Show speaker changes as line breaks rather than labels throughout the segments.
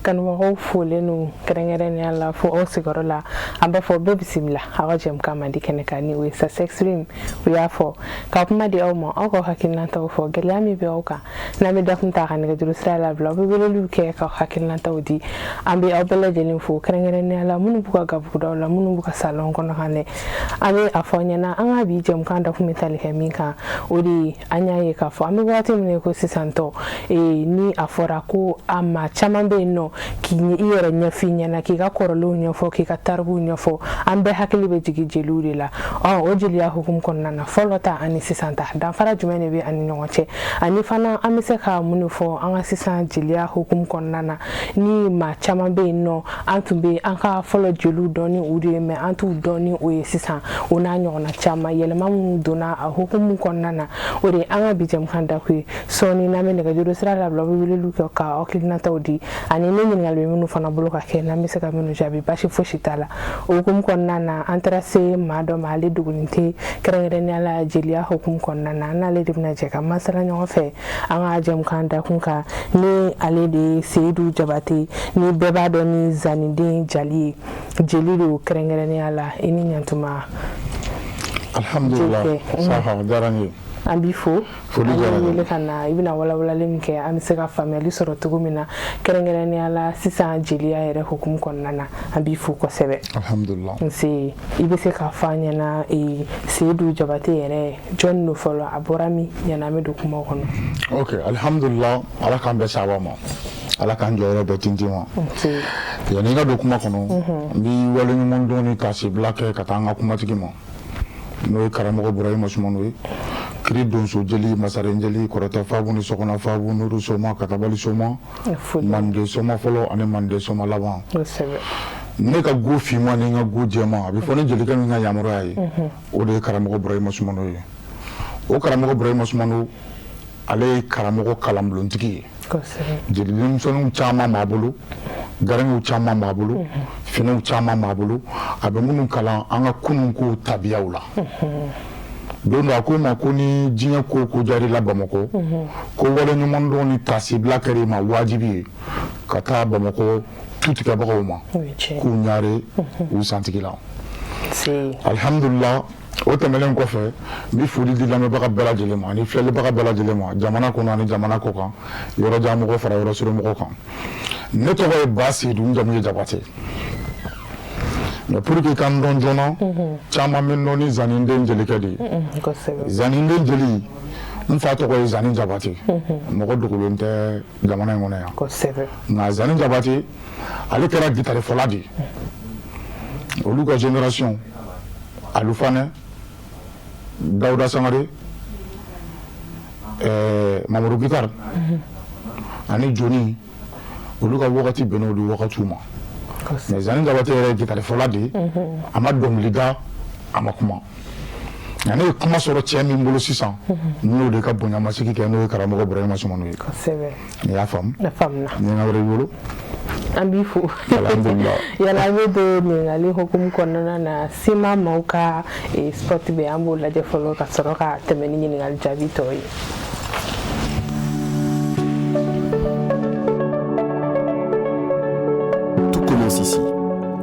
kanwa fole no kerengere ala fo o sigorola amba fo be bisimla awajem kama dikeneka ni we sa extreme we are for kapma di omo oko hakilna taw fo gelami be oka na mi dafun ta kan ga durusra la bla be lu ke ka hakilna taw di ambi obele jelin fo kerengere ala munu buka gabu do la munu buka salon kono hane ami afonya na anga bi jem kan da fumi tali heminka odi anyaye ka fo ami wati mne ko sisanto ni afora ko ama chamambe no ki iyere nyafinya na ki ga korolo nyofo ki ka tarbu nyofo ambe hakili be jigi jeluri la o jeli ya hukum konna na folota ani sisanta dan fara jumene be ani nyonche ani fana amise ka munufo anga sisan jeli ya hukum konna na ni ma chamambe no antumbe anka folo jelu doni uri me antu doni o sisan ona nyona chama yelema mu dona a hukum konna na ori anga bijem kanda ku soni na me ga juru sira la bla bi lu ka okilina tawdi ani ne ngal be munu fana buluka ke na mise ka munu jabi bashi foshitala hukum konna na antrase mado mali dugunti kerengere ni ala jelia hukum konna na le dibna je ka masala nyo fe anga jem kanda kunka ni ale de Seydou Jabate ni beba do ni zaninde jali jelido kerengere ni ala ini nyantuma
alhamdulillah saha darani
ambifo
foli jarani
le kana ibina wala limke amiseka family soro tugumina kerengere ni ala sisa jelia ere hukum konna na ambifo ko sebe
alhamdulillah
nsi ibese ka fanya na Seydou Jabate ere John no follow aborami yana me dokuma kono
okay alhamdulillah ala kan be sabama ala kan jore be tintima yani ga dokuma kono bi wala ni mon doni ka si blake ka tanga kuma tigimo no karamo Ibrahim Osmanoui kiri donso jeli masaren jeli korota fabu ni sokona fabu nuru soma katabali soma mande soma folo ane mande soma laban ne ka go fima ni nga go jema bi fone jeli kan nga yamoro ay o de karamo Ibrahim Osmanoui o karamo Ibrahim Osmanoui ale karamo kalamlontiki jeli nim sonu chama mabulu garangu chama mabulu finu chama mabulu abe munu kala anga kunun ko tabiyawla don akoma ko ni jinya ko jari la Bamako ko wala ni mon don ni tasibla karima wajibi kata Bamako tuti ka bagoma ku nyare u santigila alhamdulillah o tamelen ko fe mi fuli di lamé baga bela jelema ni flele baga bela jelema jamana ko nani jamana ko kan yoro jamu ko fara yoro suru mo ko kan ne to ko basi dum jamu Jabate mais pour que kan don jona chama men noni zaninde jelikadi zaninde jeli mfa to ko zanin Jabate mo ko dugulonte jamana ngona ya ko sebe na zanin Jabate ale kera gitare foladi oluka génération alufane Dauda Sangare Mamadou Gitar ani Joni oluka wakati beno du wakatuma mais zanin Jabate ere gitare foladi amadom liga amakuma yani kuma soro tiemi mbolo sisan no de ka bonya masiki ke no karamo Ibrahim Osmanoui ko sebe ya fam na ni na wore yolo
ambifu yala medo ni ali hukum konna na sima mauka sport be ambo la je follow ka soroka temeni ni ngal jabi toy.
Tout commence ici,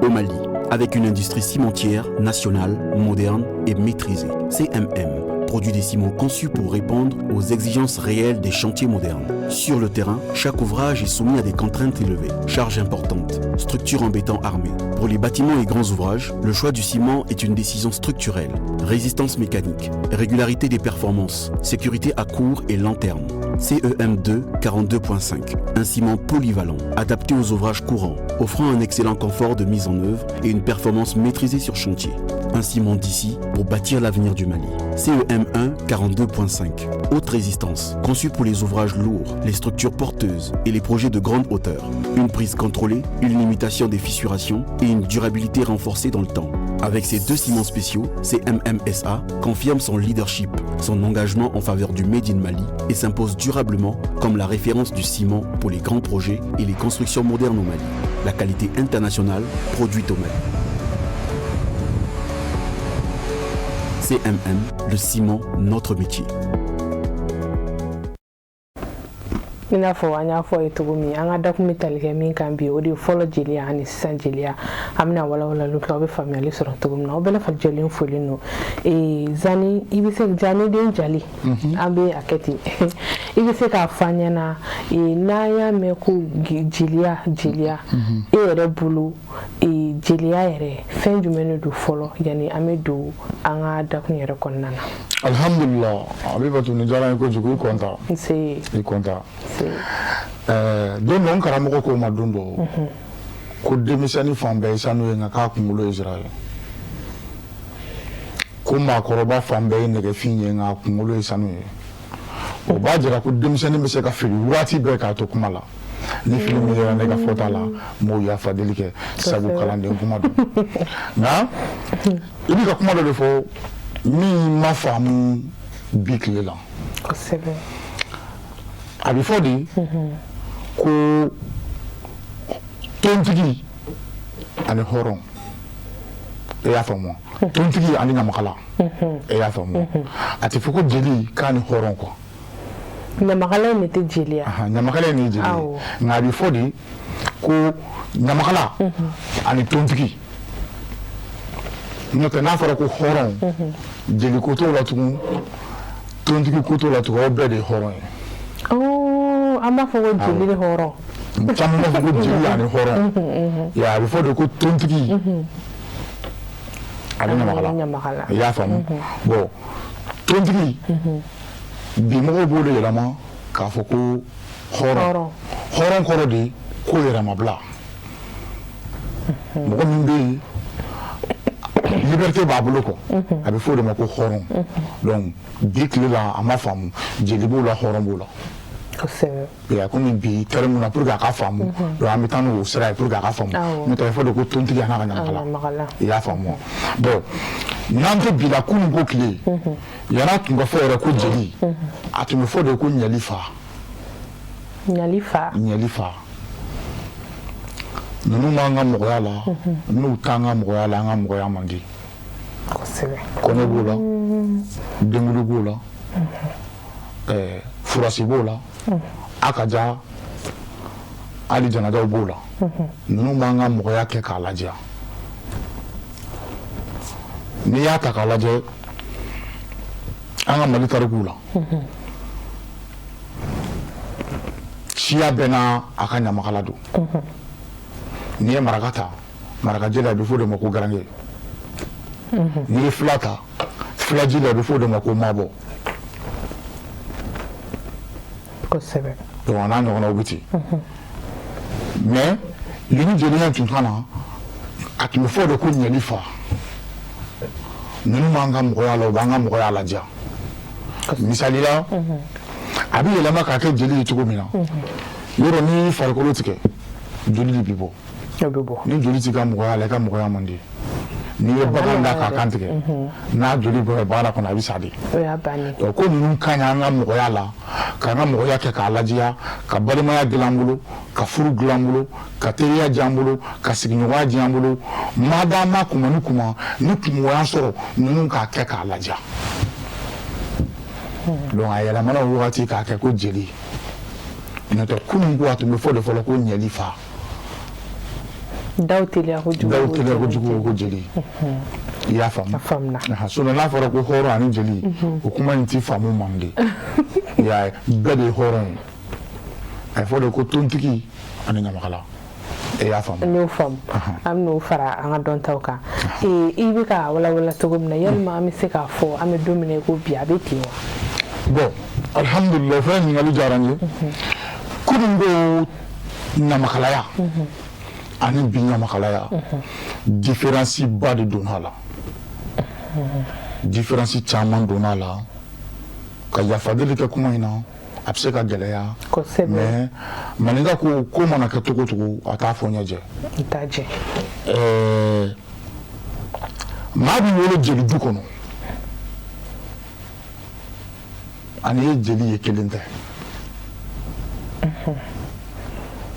au Mali, avec une industrie cimentière nationale, moderne et maîtrisée. CMM produit des ciments conçus pour répondre aux exigences réelles des chantiers modernes. Sur le terrain, chaque ouvrage est soumis à des contraintes élevées, charges importantes, structures en béton armé. Pour les bâtiments et grands ouvrages, le choix du ciment est une décision structurelle. Résistance mécanique, régularité des performances, sécurité à court et long terme. CEM2 42.5, un ciment polyvalent, adapté aux ouvrages courants, offrant un excellent confort de mise en œuvre et une performance maîtrisée sur chantier. Un ciment d'ici pour bâtir l'avenir du Mali. CEM1 42.5, haute résistance, conçu pour les ouvrages lourds, les structures porteuses et les projets de grande hauteur. Une prise contrôlée, une limitation des fissurations et une durabilité renforcée dans le temps. Avec ces deux ciments spéciaux, CMM-SA confirme son leadership, son engagement en faveur du Made in Mali et s'impose durablement comme la référence du ciment pour les grands projets et les constructions modernes au Mali. La qualité internationale produite au Mali. CMM, le ciment, notre métier.
ina fo anya fo itugumi anga documentary ke min kan bi odi follow jelia ani san jelia amna wala lu ka be family so tugum na obela fa jelin folino e zani ibise jani den jali ambe aketi ibise ka fanya na e naya me ku jelia e ere bulu e jelia ere fen jumene du follow yani amedu anga documentary ere konnana
alhamdulillah abibatu ni jara ko jugu konta
si
konta don non karamo ko ma dondo ko demisani fambe sanu nga ka kungulo Israel ko ma koroba fambe ne ke finye nga kungulo sanu o ba jira ko demisani be se ka fili wati be ka to kumala ni filmi ya ne ka fotala mo ya fadelike sabu kalande kuma do na ibi ka kuma do fo mi ma famu bikle la
ko sebe
abi fodi ko tontigi ani horon e ya famu tontigi ani nyamakala e ya famu ati foko jeli kan horon ko
nyamakala ni te jelia
nyamakala ni jeli ngabi fodi ko nyamakala ani tontigi note na fara ko horon jeli ko to la tugun tontigi ko to la tugun be de horon
ama fo jeli de horon
chamma ko jeli ani horon ya bi fodi ko tontigi ani nyamakala ya famu bo tontigi bi mo bo de yelama ka fo ko horon ko de ko yelama bla mo ko mbi liberté b'a bolo ko a bɛ fɔ de ma ko hɔrɔn donc bi tile la a ma faamu jeli b'o la hɔrɔn b'o la kosɛbɛ komi bi terme na pour que a ka faamu donc an bɛ taa n'o sira ye pour que a ka faamu n'o tɛ a bɛ fɔ de ko tontigi a n'a ka ɲamakala i y'a faamu bon n'an tɛ bi la kunun ko tile yan'a tun ka fɔ yɛrɛ ko jeli a tun bɛ fɔ de ko ɲɛli fa nunu ma nga mɔgɔya la n'u t'an ka mɔgɔya la an ka mɔgɔya man di kɔnɛ b'o la dengulu b'o la furasi b'o la a ka ja hali janadaw b'o la nunu m'an ka mɔgɔya kɛ k'a lajɛ n'i y'a ta k'a lajɛ an ka Mali tarikuw la siya bɛɛ n'a a ka ɲamakala don n'i ye maraka ta marakaji la a bɛ fɔ de ma ko garange n'i ye fila ta filaji la a bɛ fɔ de ma ko mabɔ
kosɛbɛ
donc a n'a ɲɔgɔnnaw bɛ ten mais nin jeliya tun ka na a tun bɛ fɔ de ko ɲɛli fa ninnu b'an ka mɔgɔya la u b'an ka mɔgɔya ladiya misali la a bɛ yɛlɛma k'a kɛ jeli ye cogo min na yɔrɔ n'i farikolo tigɛ joli de bɛ bɔ ni joli t'i ka mɔgɔya la i ka mɔgɔya man di n'i ye bagan da k'a kan tigɛ n'a joli bɔra baara kɔnɔ a bɛ sa de donc ko ninnu ka ɲi an ka mɔgɔya la k'an ka mɔgɔya kɛ k'a ladiya ka balimaya dilan an bolo ka furu dilan an bolo ka teriya diya an bolo ka sigiɲɔgɔnya diya an bolo madama kuma ni kuma ni kungoya sɔrɔ ninnu k'a kɛ k'a ladiya donc a yɛlɛmana o wagati k'a kɛ ko jeli n'o tɛ kunun ko a tun bɛ fɔ de fɔlɔ ko ɲɛli fa
daw teliya
kojugu ko jeli i y'a faamu sinon n'a fɔra ko hɔrɔn ani jeli o kuma in t'i faamu man di i y'a ye bɛɛ de ye hɔrɔn ye a ye fɔ de ko tontigi ani ɲamakala i y'a faamu
n'o faamu an bɛ n'o fara an ka dɔntaw kan i bɛ ka walawala cogo min na yalima an bɛ se k'a fɔ an bɛ don min na i ko bi a bɛ ten wa
bon alhamdulillah fɛn ɲininkali diyara n ye kunun ko ɲamakalaya ani bi ɲamakalaya différence ba de donna a la différence caman donna a la ka yafadeli kɛ kuma in na a bɛ se ka gɛlɛya mais maninka ko mana kɛ cogo cogo a t'a fɔ ɲɛjɛ maa b'i wolo jeli du kɔnɔ ani ye jeli ye kelen tɛ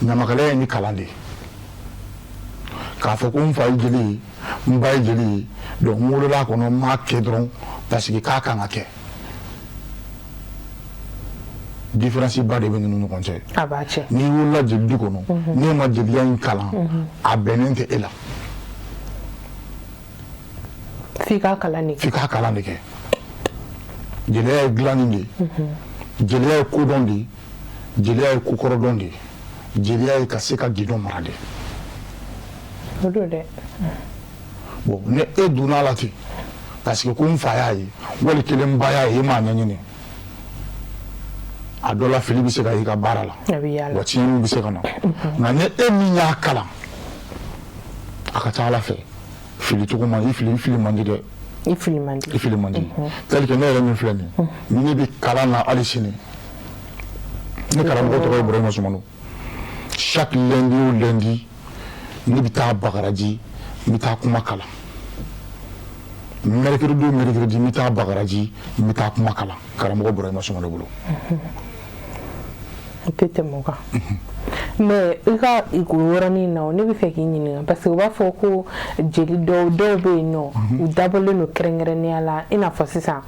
ɲamakalaya ye ni kalan de ye k'a fɔ ko n fa ye jeli ye n ba ye jeli ye donc n wolola a kɔnɔ n m'a kɛ dɔrɔn parce que k'a kan ka kɛ différence ba de bɛ ninnu ɲɔgɔn cɛ
a b'a cɛ
n'i wolola jeli du kɔnɔ n'e ma jeliya in kalan a bɛnnen tɛ e la
f'i k'a kalan de
kɛ jeliya ye dilanni de ye jeliya ye kodɔn de ye jeliya ye kokɔrɔdɔn de ye jeliya ye ka se ka gidɔn mara de
o don dɛ
bon ni e donna la ten parce que ko n fa y'a ye wali kelen n ba y'a ye e m'a ɲɛɲini a dɔ la fili bɛ se ka y'i ka baara la
a bɛ yaala
wa tiɲɛniw bɛ se ka na nka ni e min y'a kalan a ka ca ala fɛ fili cogo ma i fili man di dɛ
i fili man di
tel que ne yɛrɛ min filɛ nin ni ne bɛ kalan na hali sini ne karamɔgɔ tɔgɔ ye Burama Sumano chaque lundi ou lundi ne bɛ taa Bagaraji n bɛ taa kuma kalan mercredi ou mercredi n bɛ taa Bagaraji n bɛ taa kuma kalan karamɔgɔ Burama Sumano bolo
o tɛ tɛmɛ o kan mais i ka o yɔrɔnin na ne bɛ fɛ k'i ɲininka parce que u b'a fɔ ko jeli dɔw bɛ yen nɔ u dabɔlen don kɛrɛnkɛrɛnnenya la i n'a fɔ sisan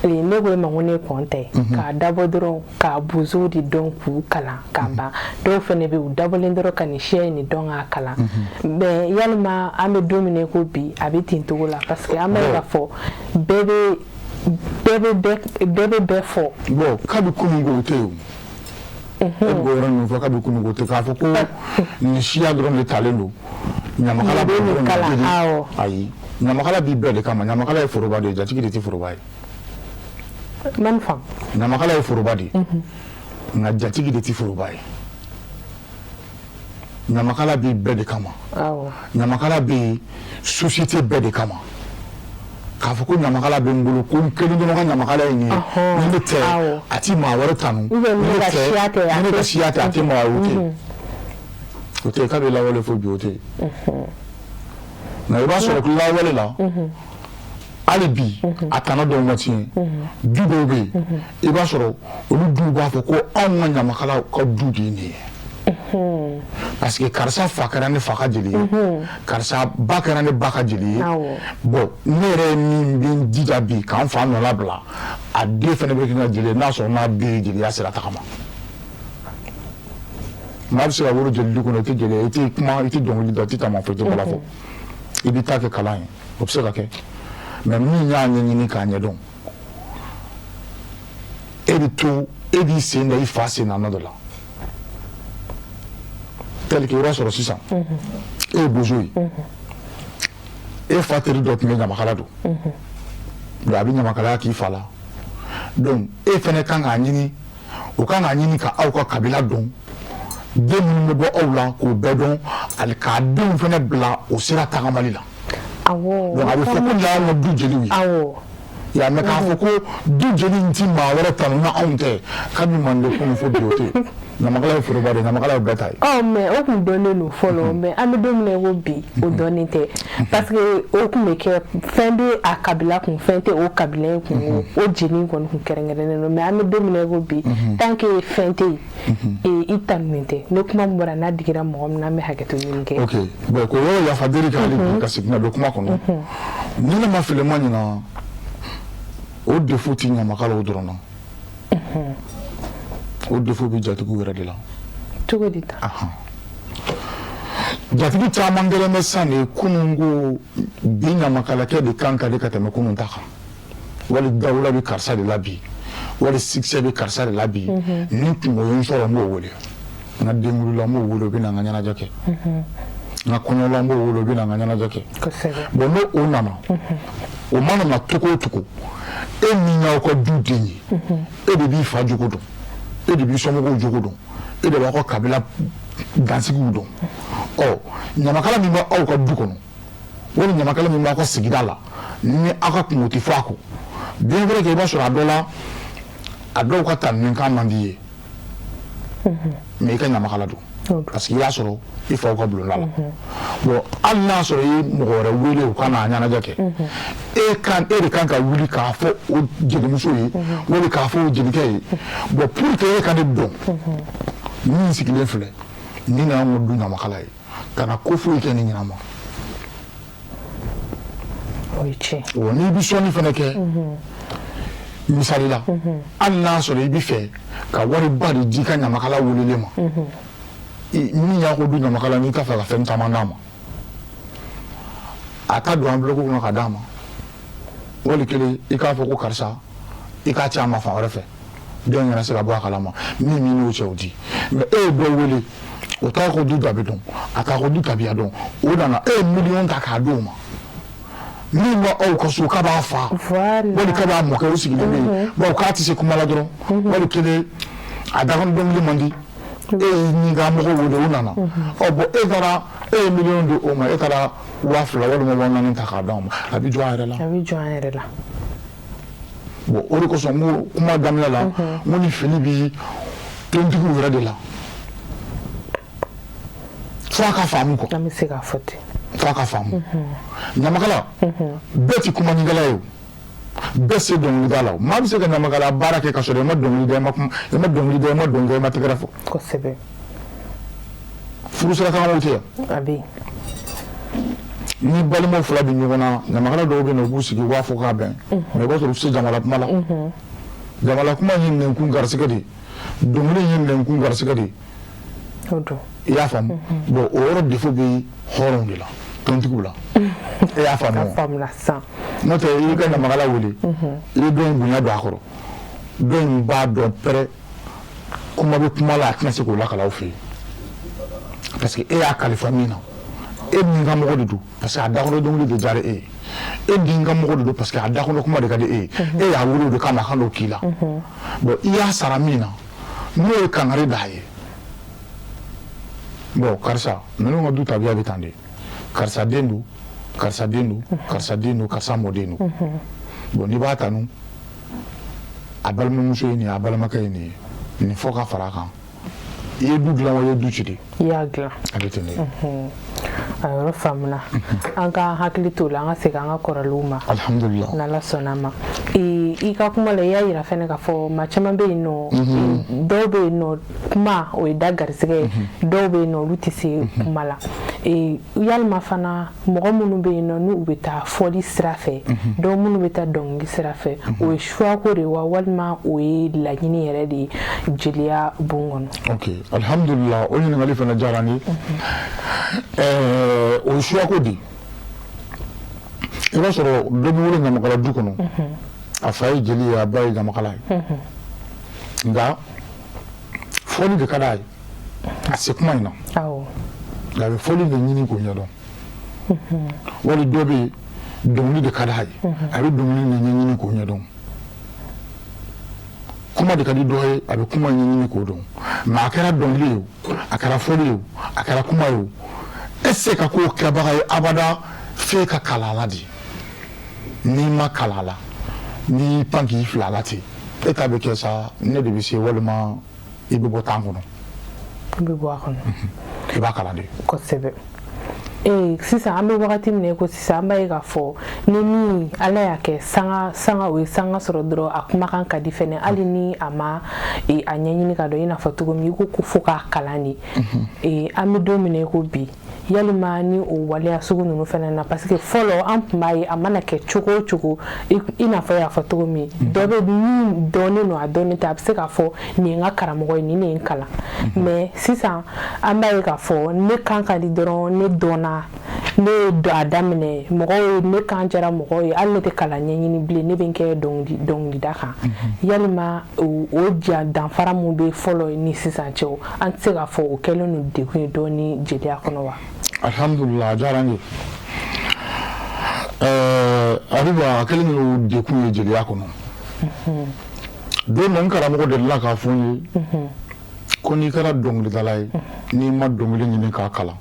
ne ko e ma ko ne ye kɔntɛ k'a dabɔ dɔrɔn ka bozow de dɔn k'u kalan k'a ban dɔw fɛnɛ bɛ yen u dabɔlen dɔrɔn ka nin siya in de dɔn k'a kalan mais yalima an bɛ don min na i ko bi a bɛ ten cogo la parce que an bɛ k'a fɔ bɛɛ bɛ bɛɛ fɔ
bon kabi kunun ko o tɛ yen e b'o yɔrɔ min fɔ kabi kunun ko tɛ k'a fɔ ko nin siya dɔrɔn de talen don ɲamakala bɛ dɔrɔn de jeli ayi ɲamakala b'i bɛɛ de kama ɲamakala ye foroba de ye jatigi de tɛ foroba ye
man faamu
ɲamakala ye foroba de ye nka jatigi de tɛ foroba ye ɲamakala b'i bɛɛ de kama ɲamakala bɛ société bɛɛ de kama k'a fɔ ko ɲamakala bɛ n bolo ko n kelen dɔrɔn ka ɲamakala ye nin ye ni ne tɛ a ti maa wɛrɛ tanu ni ne ka siya tɛ a ti maa wɛrɛ o tɛ k'a bɛ lawale fo bi o tɛ nka i b'a sɔrɔ ko lawale la hali bi a tana dɔw ma tiɲɛ du dɔw bɛ yen i b'a sɔrɔ olu duw b'a fɔ ko anw ka ɲamakala ka du de ye nin ye parce que karisa fa kɛra ne fa ka jeli ye karisa ba kɛra ne ba ka jeli ye bon ne yɛrɛ ye min bɛ n jija bi k'an fa nɔ labila a den fɛnɛ bɛ kɛ n ka jeli ye n'a sɔrɔ n'a den ye jeliya sira tagama maa bɛ se ka wolo jeli du kɔnɔ i tɛ jeli ye i tɛ kuma i tɛ dɔnkili da i tɛ taama fɔ i tɛ bala fɔ i bɛ taa kɛ kalan ye o bɛ se ka kɛ mais min y'a ɲɛɲini k'a ɲɛdɔn e bɛ to e b'i sen da i fa sen na nɔ dɔ la tel que i b'a sɔrɔ sisan e ye bozo ye e fa teri dɔ tun bɛ ɲamakala don donc a bɛ ɲamakalaya k'i fa la donc e fɛnɛ kan k'a ɲini o kan k'a ɲini ka aw ka kabila dɔn den minnu bɛ bɔ aw la k'o bɛɛ dɔn hali k'a denw fɛnɛ bila o sira tagamali la donc a bɛ fɔ ko nin y'anw ka du jeliw ye y'a mɛn k'a fɔ ko du jeli in ti maa wɛrɛ tanu na anw tɛ kabi mande kunun fo bi o tɛ yen ɲamakala ye foroba de ɲamakala ye bɛɛ ta ye
mais o tun dɔnnen don fɔlɔ mais an bɛ don min na i ko bi o dɔnnen tɛ parce que o tun bɛ kɛ fɛn bɛ a kabila kun fɛn tɛ o kabila in kun o jeli in kɔni kun kɛrɛnkɛrɛnnen don mais an bɛ don min na i ko bi tant que fɛn tɛ yen i tanunen tɛ ne kuma min bɔra n'a digira mɔgɔ min na an bɛ hakɛto ɲini kɛ
ok bon ko yɔrɔ yafadeli kɛ hali bi ka segin ka don kuma kɔnɔ ni ne ma fili ma ɲina o défaut ti ɲamakalaw dɔrɔn na o défaut bɛ jatigiw yɛrɛ de la
cogo di ta
jatigi caman gɛlɛn bɛ sisan de kunun ko bi ɲamakalakɛ de kan ka di ka tɛmɛ kunun ta kan wali dawula bɛ karisa de la bi wali succès bɛ karisa de la bi ni kungo ye n sɔrɔ n b'o wele n ka denkundi la n b'o wele o bɛ na n ka ɲɛnajɛ kɛ n ka kɔɲɔ la n b'o wele o bɛ na n ka ɲɛnajɛ kɛ bon n'o o nana o mana na cogo o cogo e min y'aw ka du den ye e de b'i fa jogo dɔn e de b'i somɔgɔw jogo dɔn e de b'aw ka kabila dansigiw dɔn ɔ ɲamakala min b'aw ka du kɔnɔ wali ɲamakala min b'aw ka sigida la ni aw ka kungo tɛ fɔ a kɔ bien vrai que i b'a sɔrɔ a dɔ la a dɔw ka tanukan man di ye mais i ka ɲamakala don parce que i y'a sɔrɔ i faw ka bulonda la bon hali n'a sɔrɔ i ye mɔgɔ wɛrɛ wele u ka n'a ɲɛnajɛ kɛ e de kan ka wuli k'a fɔ o jelimuso ye wali k'a fɔ o jelikɛ ye bon pour que e ka ne dɔn min sigilen filɛ ni na an ka du ɲamakala ye ka na ko foyi kɛ ni ɲɛnama n'i bɛ sɔnni fana kɛ misali la hali n'a sɔrɔ i bɛ fɛ ka wari ba de di ka ɲamakala welelen ma min y'a ko du ɲamakala n'i t'a fɛ ka fɛn caman d'a ma a ta don enveloppe kɔnɔ ka d'a ma wali kelen i k'a fɔ ko karisa i k'a ci a ma fan wɛrɛ fɛ dɔw yɛrɛ se ka bɔ a kalama min n'o cɛw di mais e ye dɔ wele o t'a ko du dabi dɔn a t'a ko du tabiya dɔn o nana e ye miliyɔn ta k'a d'o ma min b'a aw ka so k'a b'a fa wali k'a b'a mɔkɛ o sigilen bɛ yen bon k'a tɛ se kuma la dɔrɔn wali kelen a dakɔnɔ dɔnkili man di e ye ɲinka mɔgɔ wele o nana ɔ bɔn e taara e ye miliyɔn di o ma e taara 2000 walima 4000 ta k'a d'anw ma a bɛ jɔ a yɛrɛ la.
a bɛ jɔ an yɛrɛ la.
bon o de kosɔn n ko kuma daminɛ la n ko ni fini bɛ tontigiw yɛrɛ de la fo a ka faamu kɔ.
an bɛ se k'a fɔ ten.
fo a ka faamu ɲamakala bɛɛ tɛ kumanikɛla ye o bɛɛ se dɔnkilida la o maa bɛ se ka ɲamakala baara kɛ ka sɔrɔ i ma dɔnkili da i ma dɔnkili da i ma dɔnkili i ma tɛgɛrɛ fɔ.
kosɛbɛ.
furusira kan o tɛ yan.
a bɛ yen.
ni balimaw fila bɛ ɲɔgɔn na ɲamakala dɔw bɛ yen u b'u sigi u b'a fɔ k'a bɛn mais i b'a sɔrɔ u tɛ se jamana kuma la jamana kuma ye nɛnkun garisɛgɛ de ye dɔnkili ye nɛnkun garisɛgɛ de ye i y'a faamu bon o yɔrɔ défaut bɛ hɔrɔnw de la tontigiw la e y'a faamu wa n'o tɛ i ka ɲamakala wele i bɛ dɔ in bonya don a kɔrɔ dɔ in b'a dɔn pɛrɛ kuma bɛ kuma la a tɛna se k'o lakala aw fɛ yen parce que e y'a kalifa min na e min ka mɔgɔ de don parce que a dakɔnɔ dɔnkili de diyara e ye e min ka mɔgɔ de don parce que a dakɔnɔ kuma de ka di e ye e y'a wele o de kama a ka n'o k'i la bon i y'a sara min na n'o ye kangari d'a ye bon karisa ninnu ka du tabiya bɛ tan de karisa den don karisa den don karisa den don karisa mɔden don bon n'i b'a tanu a balimamuso ye nin ye a balimakɛ ye nin ye nin fɔ ka fara a kan i ye du dilan wa i ye du ci de.
i y'a dilan.
a bɛ ten de.
a yɔrɔ faamuna an ka hakili t'o la an ka segin an ka kɔrɔlenw ma.
alhamdulilah.
n'ala sɔnna ma i ka kuma la i y'a yira fɛnɛ k'a fɔ maa caman bɛ yen nɔ dɔw bɛ yen nɔ kuma o ye da garisɛgɛ ye dɔw bɛ yen nɔ olu tɛ se kuma la yalima fana mɔgɔ minnu bɛ yen nɔ n'u bɛ taa fɔli sira fɛ dɔw minnu bɛ taa dɔnkili sira fɛ o ye choix ko de wa walima o ye laɲini yɛrɛ de ye jeliya bon kɔnɔ.
ok alhamdulilah o ɲininkali fana diyara n ye o ye choix ko de ye i b'a sɔrɔ dɔ bɛ wele ɲamakala du kɔnɔ a fa ye jeli ye a ba ye ɲamakala ye nka fɔli de ka d'a ye a se kuma in na nka a bɛ fɔli de ɲini k'o ɲɛdɔn wali dɔ bɛ yen dɔnkili de ka d'a ye a bɛ dɔnkili de ɲɛɲini k'o ɲɛdɔn kuma de ka di dɔ ye a bɛ kuma ɲɛɲini k'o dɔn mɛ a kɛra dɔnkili ye o a kɛra fɔli ye o a kɛra kuma ye o e tɛ se ka k'o kɛbaga ye abada f'e ka kalan a la de n'i ma kalan a la n'i pan k'i fila a la ten e ta bɛ kɛ sa ne de bɛ se walima i bɛ bɔ tan kɔnɔ.
i bɛ bɔ a kɔnɔ.
i b'a kalan de.
kosɛbɛ. sisan an bɛ wagati min na ko sisan an b'a ye k'a fɔ ni min ala y'a kɛ sanga o ye sanga sɔrɔ dɔrɔn a kumakan ka di fɛnɛ hali ni a ma a ɲɛɲini ka dɔn i n'a fɔ cogo min i ko fo k'a kalan de an bɛ don min na i ko bi yalima ni o waleya sugu ninnu fɛnɛ na parce que fɔlɔ an tun b'a ye a mana kɛ cogo o cogo i n'a fɔ y'a fɔ cogo min dɔ bɛ min dɔnnen don a dɔnnen tɛ a bɛ se k'a fɔ nin ye n ka karamɔgɔ ye nin de ye n kalan mais sisan an b'a ye k'a fɔ ne kan ka di dɔrɔn ne dɔnna ne ye a daminɛ mɔgɔw ne kan jɛra mɔgɔw ye hali ne tɛ kalan ɲɛɲini bilen ne bɛ n kɛ dɔnkilida kan yalima o danfara mun bɛ fɔlɔ ni sisan cɛw an tɛ se k'a fɔ o kɛlen don degun ye dɔɔni jeliya kɔnɔ wa.
alhamdulilah a diyara n ye Abiba a kɛlen don degun ye jeliya kɔnɔ don dɔ n karamɔgɔ delila k'a fɔ n ye ko n'i kɛra dɔnkilidala ye n'i ma dɔnkili ɲini k'a kalan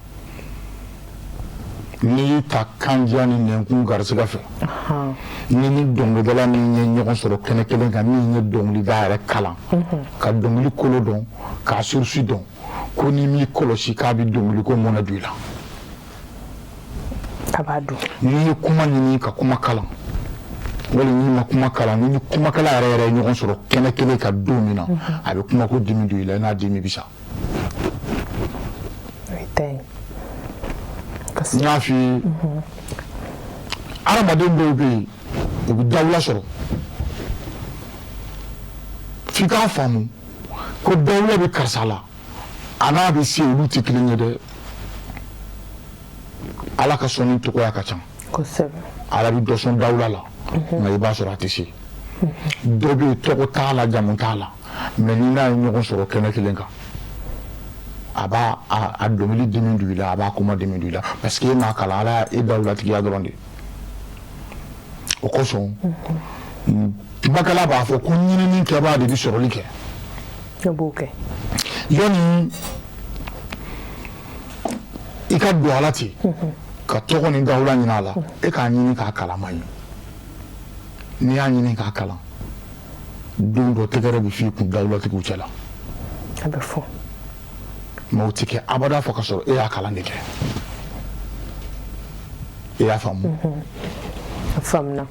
n'i y'i ta kandiya ni nɛnkun garisɛgɛ fɛ ni dɔnkilidala min ye ɲɔgɔn sɔrɔ kɛnɛ kelen kan min ye dɔnkilida yɛrɛ kalan ka dɔnkili kolo dɔn k'a surusi dɔn ko n'i m'i kɔlɔsi k'a bɛ dɔnkili ko mɔnɛ don i la
a b'a dɔn
n'i ye kuma ɲini ka kuma kalan wali n'i ma kuma kalan ni kumakɛla yɛrɛ yɛrɛ ye ɲɔgɔn sɔrɔ kɛnɛ kelen ka don min na a bɛ kuma ko dimi don i la i n'a dimi bi sa n y'a f'i ye adamaden dɔw bɛ yen u bɛ dawula sɔrɔ f'i k'a faamu ko dawla bi karisa la ana bi se olu ti kelen ye dɛ ala ka sɔnni togoya ka ca ala bi dɔ sɔn dawla la nka i b'a sɔrɔ a tɛ se dɔ bɛ yen tɔgɔ t'a la jamu t'a la mɛ ni n'a ye ɲɔgɔn sɔrɔ kɛnɛ kelen kan a b'a a dɔnkili dimi don i la a b'a kuma dimi don i la parce que e m'a kalan ala e dawlatigiya dɔrɔn de o kosɔn kumakɛla b'a fɔ ko ɲinini kɛbaa de bɛ sɔrɔli kɛ yanni i ka don ala ten ka tɔgɔ ni dawula ɲini a la e k'a ɲini k'a kalama ye n'i y'a ɲini k'a kalan don dɔ tɛgɛrɛ bɛ f'i kun dawulatigiw cɛ la
a bɛ fɔ
mɛ o tɛ kɛ abada fɔ ka sɔrɔ e y'a kalan de kɛ e y'a faamu
a faamuna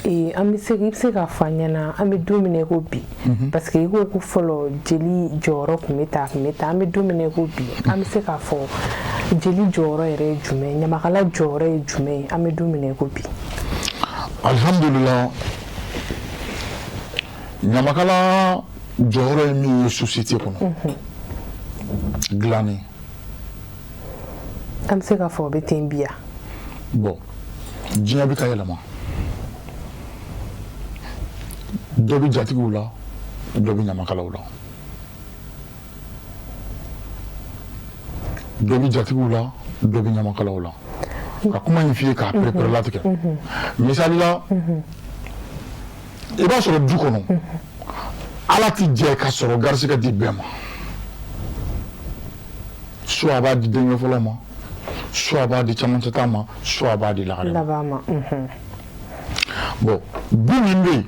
an bɛ se i bɛ se k'a fɔ an ɲɛna an bɛ don min na i ko bi parce que i ko ko fɔlɔ jeli jɔyɔrɔ tun bɛ ta an bɛ don min na i ko bi an bɛ se k'a fɔ jeli jɔyɔrɔ yɛrɛ ye jumɛn ye ɲamakala jɔyɔrɔ ye jumɛn ye an bɛ don min na i ko bi
alhamdulillah ɲamakala jɔyɔrɔ ye min ye société kɔnɔ dilanni
an bɛ se k'a fɔ o bɛ ten bi ya
bon diɲɛ bɛ ka yɛlɛma dɔ bɛ jatigiw la dɔ bɛ ɲamakalaw la dɔ bɛ jatigiw la dɔ bɛ ɲamakalaw la ka kuma in f'i ye k'a pɛrɛn-pɛrɛn latigɛ misali la i b'a sɔrɔ du kɔnɔ ala tɛ jɛ ka sɔrɔ garisigɛ di bɛɛ ma soit a b'a di denkɛ fɔlɔ ma soit a b'a di cɛmancɛ ta ma soit a b'a di lagare ma bon du min bɛ yen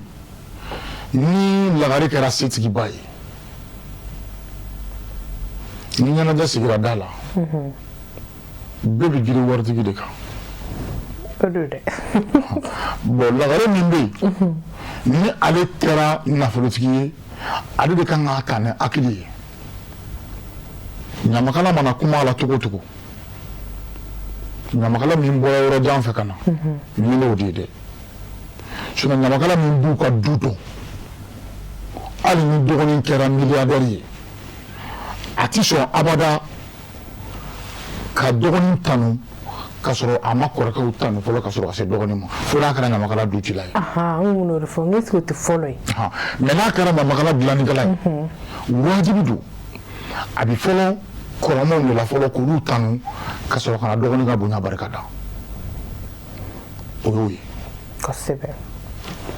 ni lagare kɛra setigiba ye ni ɲɛnajɛ sigira da la bɛɛ bɛ girin waritigi de kan bon lagare min bɛ yen ni ale kɛra nafolotigi ye ale de kan k'a ta ni hakili ye ɲamakala mana kuma a la cogo o cogo ɲamakala min bɔra yɔrɔ jan fɛ ka na nin y'o de ye dɛ sinon ɲamakala min b'u ka du dɔn hali ni dɔgɔnin kɛra miliyardɛri ye a ti sɔn abada ka dɔgɔnin tanu ka sɔrɔ a ma kɔrɔkɛw tanu fɔlɔ ka sɔrɔ ka se dɔgɔnin ma fo n'a kɛra ɲamakala dutila ye
an kun y'o de fɔ n ko o tɛ fɔlɔ ye
mais n'a kɛra ɲamakala dilannikɛla ye wajibi don a bɛ fɔlɔ kɔrɔmaw de la fɔlɔ k'olu tanu ka sɔrɔ ka na dɔgɔnin ka bonya barika da o y'o ye
kosɛbɛ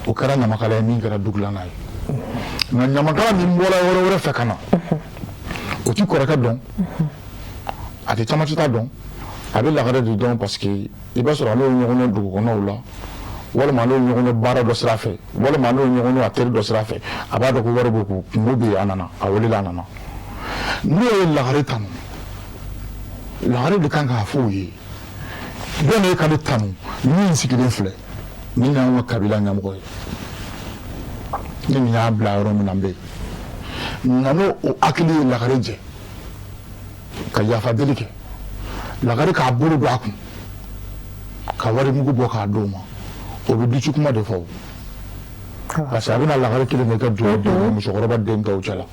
o kɛra ɲamakala ye min kɛra du dilanna ye nka ɲamakala min bɔra yɔrɔ wɛrɛ fɛ ka na o ti kɔrɔkɛ dɔn a tɛ camancɛ ta dɔn a bɛ lagare de dɔn parce que i b'a sɔrɔ ale ye ɲɔgɔn ye dugu kɔnɔw la walima ale ye ɲɔgɔn ye baara dɔ sira fɛ walima ale ye ɲɔgɔn ye a teri dɔ sira fɛ a b'a dɔn ko wari b'o kun kungo bɛ yen a nana a welela a nana n'o ye lagare tanu lagare de kan k'a fɔ o ye bɛɛ n'e ka ne tanu min sigilen filɛ nin y'an ka kabila ɲɛmɔgɔ ye ni nin y'a bila yɔrɔ min na n bɛ yen nka n'o hakili ye lagare jɛ ka yafa deli kɛ lagare k'a bolo don a kun ka wari mugu bɔ k'a d'o ma o bɛ dusu kuma de fɔ o parce que a bɛna lagare kelen de kɛ duwawu den ye musokɔrɔba den tɔw cɛ la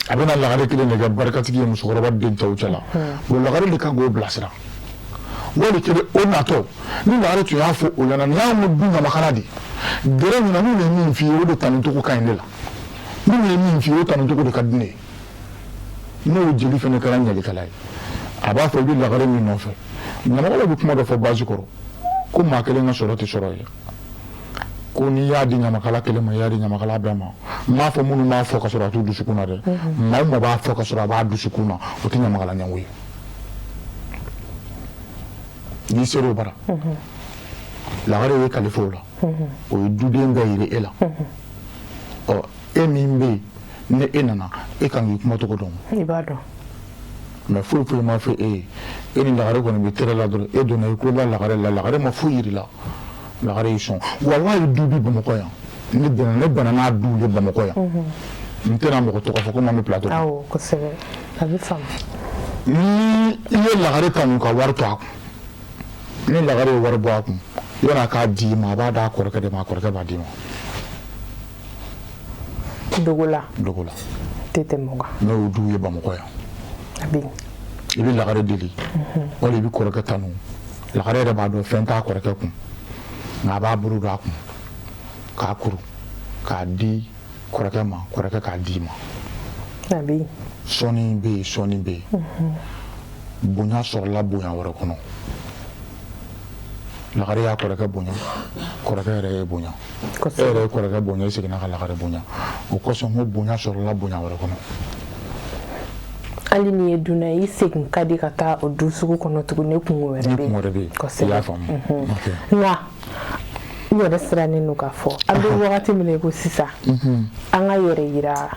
a bɛna lagare kelen de kɛ barikatigi ye musokɔrɔba den tɔw cɛ la bon lagare de kan k'o bilasira wali kelen o natɔ ni lagare tun y'a fɔ o ɲɛna nin y'anw ka du ɲamakala de gɛrɛ min na n'u ye min f'i ye o de tanu cogo ka ɲi ne la n'u ye min f'i ye o tanu cogo de ka di ne ye n'o jeli fana kɛra ɲɛlikɛla ye a b'a fɔ i bɛ lagare min nɔfɛ ɲamakala bɛ kuma dɔ fɔ basi kɔrɔ ko maa kelen ka sɔrɔ tɛ sɔrɔ ye ko n'i y'a di ɲamakala kelen ma i y'a di ɲamakala bɛɛ ma n m'a fɔ minnu b'a fɔ ka sɔrɔ a t'u dusukun na dɛ maa o maa b'a fɔ ka sɔrɔ a b'a dusukun na o tɛ ɲamakala ɲɛngo ye n'i ser'o bara lagare ye kalifa o la o ye duden bɛɛ yira e la ɔ e min bɛ yen ni e nana e kan k'i kuma cogo dɔn
i b'a dɔn
mais foyi foyi ma fɔ e ye e ni lagare kɔni bɛ tɛrɛ la dɔrɔn e donna i kulola lagare la lagare ma foyi yir'i la lagare y'i sɔn walahi du bɛ bamakɔ yan ne bɛnna n'a du ye bamakɔ yan n tɛna mɔgɔ tɔgɔ fɔ ko maa min plateau kan
awɔ kosɛbɛ a bɛ faamu
ni i ye lagare tanu ka wari to a kun ni lagare ye wari bɔ a kun yɔrɔ a k'a di ma a b'a d'a kɔrɔkɛ de ma a kɔrɔkɛ b'a d'i ma
dogo la tete moga
n'o du ye Bamakɔ yan i bɛ lagare deli wala i bɛ kɔrɔkɛ tanu lagare yɛrɛ b'a dɔn fɛn t'a kɔrɔkɛ kun nka a b'a bolo don a kun k'a kuru k'a di kɔrɔkɛ ma kɔrɔkɛ k'a d'i ma sɔɔni bɛ yen sɔɔni bɛ yen bonya sɔrɔla bonya wɛrɛ kɔnɔ lagare y'a kɔrɔkɛ bonya kɔrɔkɛ yɛrɛ ye bonya e yɛrɛ ye kɔrɔkɛ bonya i seginna ka lagare bonya o kosɔn ko bonya sɔrɔla bonya wɛrɛ kɔnɔ
hali ni ye duna i segin ka di ka taa o du sugu kɔnɔ tuguni ne kungo wɛrɛ bɛ yen
i y'a faamu
nka n yɛrɛ sirannen don k'a fɔ an bɛ wagati min na i ko sisan an ka yɛrɛ yira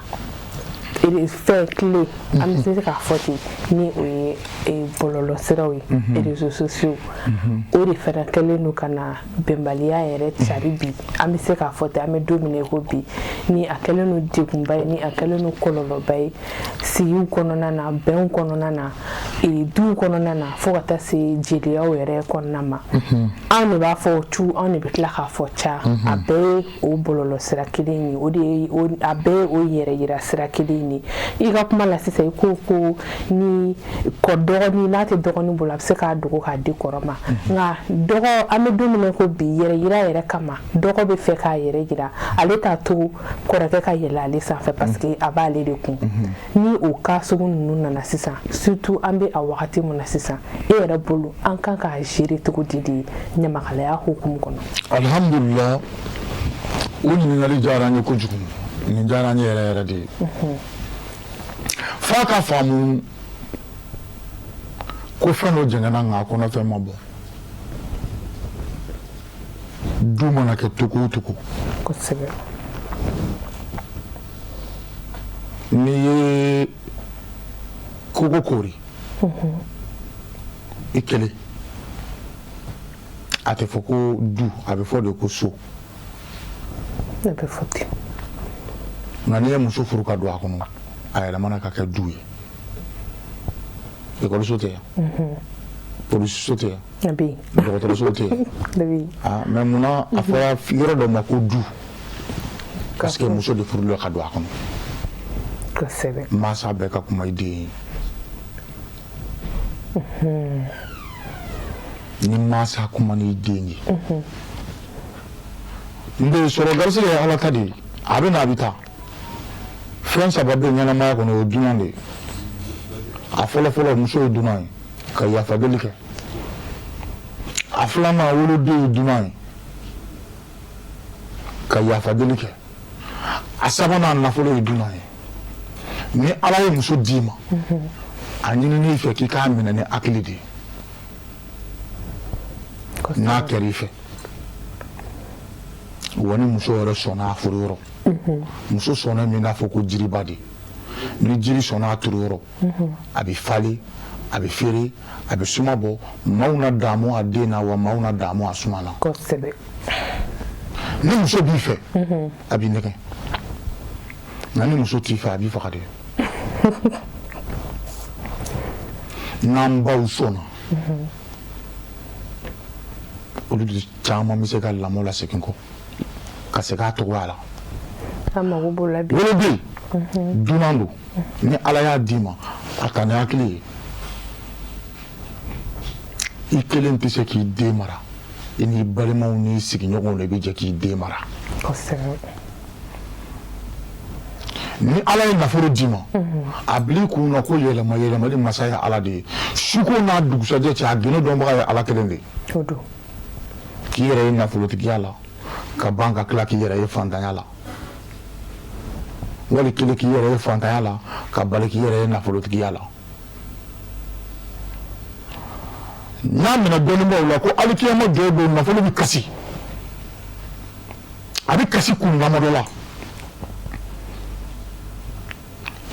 fɛn tile an bɛ se k'a fɔ ten ni o ye bɔlɔlɔ siraw ye réseaux sociaux o de fana kɛlen don ka na bɛnbaliya yɛrɛ cari bi an bɛ se k'a fɔ ten an bɛ don min na i ko bi ni a kɛlen don degunba ye ni a kɛlen don kɔlɔlɔba ye sigiw kɔnɔna na bɛnw kɔnɔna na duw kɔnɔna na fo ka taa se jeliyaw yɛrɛ kɔnɔna ma anw de b'a fɔ tu anw de bɛ tila k'a fɔ ca a bɛɛ ye o bɔlɔlɔ sira kelen ye o de ye a bɛɛ ye o yɛrɛ yira sira kelen ye i ka kuma la sisan i ko ni dɔgɔnin n'a tɛ dɔgɔnin bolo a bɛ se k'a dogo k'a di kɔrɔ ma nka dɔgɔ an bɛ don min na ko bi yɛrɛ yira yɛrɛ kama dɔgɔ bɛ fɛ k'a yɛrɛ yira ale t'a to kɔrɔkɛ ka yɛlɛ ale sanfɛ parce que a b'ale de kun ni o cas sugu ninnu nana sisan surtout an bɛ a wagati min na sisan e yɛrɛ bolo an kan k'a gérer cogo di ɲamakalaya hukumu kɔnɔ.
Alhamdulillah o ɲininkali diyara n ye kojugu nin diyara n ye yɛrɛ yɛrɛ de ye f'a ka faamu ko fɛn dɔ jɛngɛnna nka a kɔnɔfɛn ma bɔ du mana kɛ cogo o cogo
kosɛbɛ
n'i ye kogo kori i kelen a tɛ fɔ ko du a bɛ fɔ de ko so
ne bɛ fɔ ten
nka n'i ye muso furu ka don a kɔnɔ a yɛlɛmana ka kɛ du ye ekɔliso tɛ yan polisiso tɛ yan dɔgɔtɔrɔso tɛ yan mɛ munna a fɔra yɔrɔ dɔ ma ko du parce que muso de furula ka don a kɔnɔ mansa bɛɛ ka kuma i den ye ni mansa kuma n'i den ye n bɛ sɔrɔ garisɛgɛ ye ala ta de ye a bɛ na a bɛ taa fɛn saba bɛ ɲɛnamaya kɔnɔ o ye dunan de ye a fɔlɔfɔlɔ muso ye dunan ye ka yafa deli kɛ a filanan woloden ye dunan ye ka yafa deli kɛ a sabanan nafolo ye dunan ye ni ala ye muso d'i ma a ɲinini fɛ k'i k'a minɛ ni hakili de ye n'a kɛra i fɛ wa ni muso yɛrɛ sɔnna a furu yɔrɔ muso sɔnna min n'a fɔ ko jiriba de ni jiri sɔnna a turu yɔrɔ a bɛ falen a bɛ feere a bɛ suma bɔ maaw na damu a den na wa maaw na damu a suma na ni muso b'i fɛ a b'i nɛgɛn nka ni muso t'i fɛ a b'i faga de n'an baw sɔnna olu de caman bɛ se ka lamɔ lasegin kɔ ka segin a cogoya la wolo bɛ yen dunan don ni ala y'a d'i ma a ta ni hakili ye i kelen tɛ se k'i den mara i n'i balimaw n'i sigiɲɔgɔnw de bɛ jɛ k'i den mara ni ala ye nafolo d'i ma a bil'i kun na ko yɛlɛma yɛlɛma ni masa ye ala de ye suko n'a dugusajɛ cɛ a gindo dɔnbaga ye ala kelen de ye k'i yɛrɛ ye nafolotigiya la ka ban ka tila k'i yɛrɛ ye fantanya la wali kelen k'i yɛrɛ ye fantanya la ka bali k'i yɛrɛ ye nafolotigiya la n'a minɛ dɔnnibaw la ko alikiyama jɔ don nafolo bɛ kasi a bɛ kasi kun dama dɔ la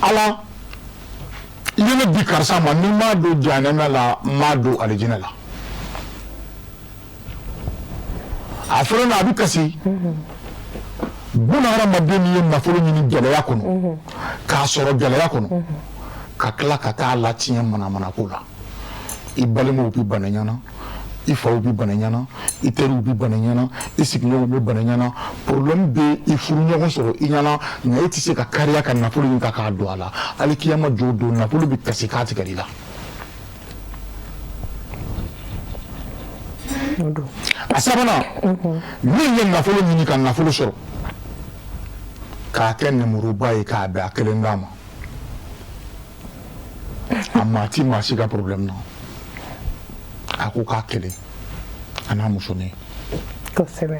ala i ye ne di karisa ma ni m'a don jahanɛmɛ la n m'a don alijinɛ la a fɔra na a bɛ kasi buna hadamaden min ye nafolo ɲini gɛlɛya kɔnɔ k'a sɔrɔ gɛlɛya kɔnɔ ka tila ka taa latiɲɛ manamana ko la i balimaw bɛ bana ɲana i faw bi bana ɲana i teriw bi bana ɲana i sigiɲɔgɔnw bi bana ɲana problème bɛ i furu ɲɔgɔn sɔrɔ i ɲana nka i tɛ se ka kariya ka nafolo in ta k'a don a la hali kiyama jo don nafolo bɛ kasi k'a tigɛ i la. a sabanan min ye nafolo ɲini ka nafolo sɔrɔ k'a kɛ nɛmuruba ye k'a bɛn a kelen d'a ma a maa ti maa si ka problème na a ko k'a kelen a n'a musonin
kosɛbɛ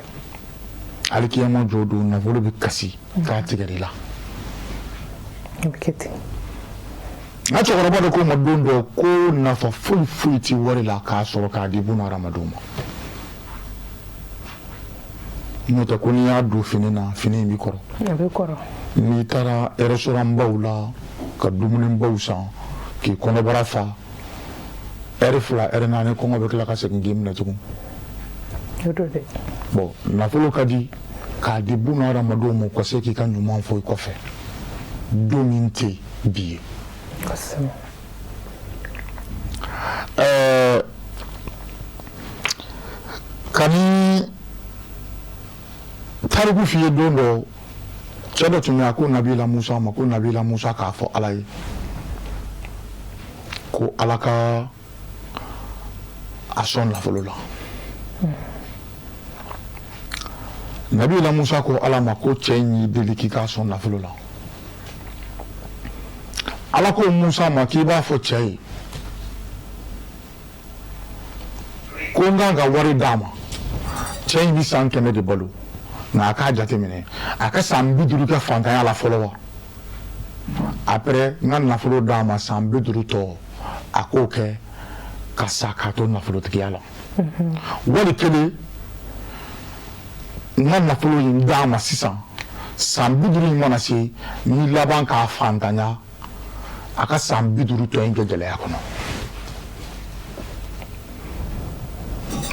hali kiyama jo don nafolo bɛ kasi k'a tigɛ i la.
a bɛ kɛ ten.
n ka cɛkɔrɔba de ko ma don dɔ ko nafa foyi foyi ti wari la k'a sɔrɔ k'a di buna hadamadenw ma n'o tɛ ko n'i y'a don fini na fini in b'i kɔrɔ.
a bɛ kɔrɔ.
n'i taara restaurant baw la ka dumuni baw san k'i kɔnɔbara fa ɛri 2 ɛri 4 kɔngɔ bɛ tila ka segin k'i minɛ tugun.
o don dɛ.
bon nafolo ka di k'a di buna hadamadenw ma ka se k'i ka ɲuman fɔ i kɔfɛ don min tɛ bi ye.
kosɛbɛ.
kani tariku f'i ye don dɔ cɛ dɔ tun bɛ yen a ko nabila musa ma ko nabila musa k'a fɔ ala ye ko ala ka a sɔn nafolo la nabila musa ko ala ma ko cɛ in y'i deli k'i k'a sɔn nafolo la ala ko musa ma k'i b'a fɔ cɛ ye ko n kan ka wari d'a ma cɛ in bi san 100 de balo nka a k'a jateminɛ a ka san 50 kɛ fantanya la fɔlɔ wa après n ka nafolo d'a ma san 50 tɔ a k'o kɛ ka sa k'a to nafolotigiya la wali kelen n ka nafolo in d'a ma sisan san 50 in mana se n'i laban k'a fantanya a ka san 50 tɔ in kɛ gɛlɛya kɔnɔ.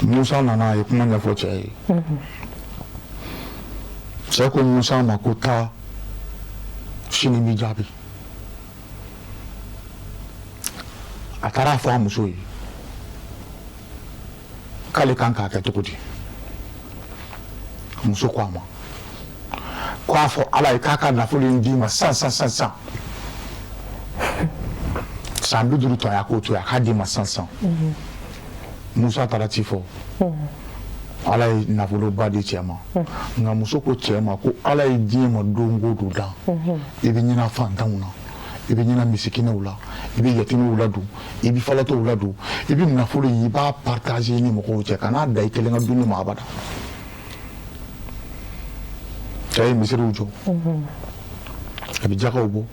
Musa nana a ye kuma ɲɛfɔ cɛ ye cɛ ko Musa ma ko taa sini b'i jaabi a taara a fɔ a muso ye k'ale kan k'a kɛ cogo di muso ko a ma k'a fɔ ala ye k'a ka nafolo in d'i ma san san 50 tɔ a k'o to yen a k'a d'i ma san Musa taara ci fɔ ala ye nafoloba di cɛ ma nka muso ko cɛ ma ko ala ye diɲɛ ma don o don dan i bɛ ɲina fantanw na i bɛ ɲina misikinɛw la i bɛ yatimew ladon i bɛ falatɔw ladon i bɛ nafolo in i b'a partager ni mɔgɔw cɛ ka n'a da i kelen ka dunni ma abada cɛ ye misiriw jɔ a bɛ jakaw bɔ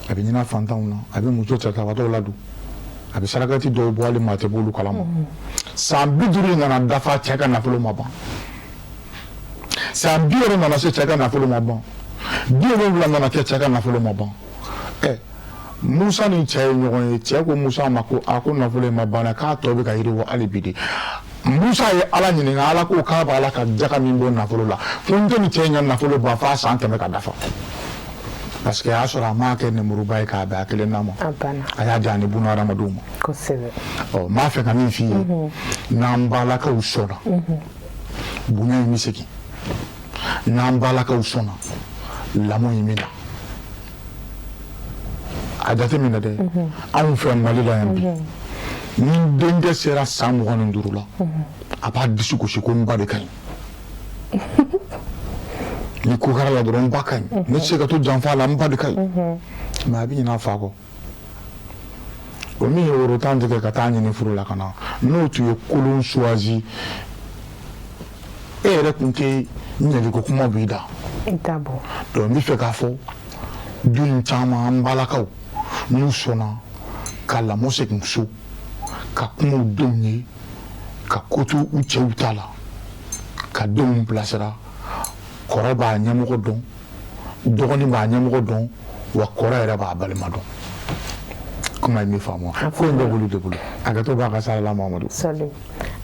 a bɛ ɲina fantanw na a bɛ muso cɛtabatɔw ladon a bɛ sarakati dɔw bɔ hali maa tɛ b'olu kalama san 50 nana dafa cɛ ka nafolo ma ban san 60 nana se cɛ ka nafolo ma ban 70 nana kɛ cɛ ka nafolo ma ban Musa ni cɛ ye ɲɔgɔn ye cɛ ko Musa ma ko a ko nafolo ma ban k'a tɔ bɛ ka yiriwa hali bi de Musa ye ala ɲininka ala ko k'a b'a la ka jaka min bɔ nafolo la ko n tɛ ni cɛ in ka nafolo ban f'a san 100 ka dafa parce que a y'a sɔrɔ a m'a kɛ nɛmuruba ye k'a bɛn a kelen n'a ma a y'a di a ni buna hadamadenw ma n b'a fɛ ka min f'i ye n'an balakaw sɔnna bonya in bɛ segin n'an balakaw sɔnna lamɔ in bɛ na a jateminɛ dɛ anw fɛ Mali la yan bi ni denkɛ sera san 25 la a b'a disi gosi ko n ba de ka ɲi ni ko kɛra la dɔrɔn n ba ka ɲi ne tɛ se ka to janfa la n ba de ka ɲi mɛ a bɛ ɲinɛ a fa kɔ o min ye woro tan tigɛ ka taa ɲini furu la ka na n'o tun ye kolon choisi e yɛrɛ tun tɛ ɲaliko kuma b'i da donc n bɛ fɛ k'a fɔ den caman an balakaw n'u sɔnna ka lamɔ segin so ka kuma u denw ye ka ko to u cɛw ta la ka denw bilasira kɔrɔ b'a ɲɛmɔgɔ dɔn dɔgɔnin b'a ɲɛmɔgɔ dɔn wa kɔrɔ yɛrɛ b'a balima dɔn kuma mi famo ko ndo bulu de bulu aga to ba ka sala la mamadou
salim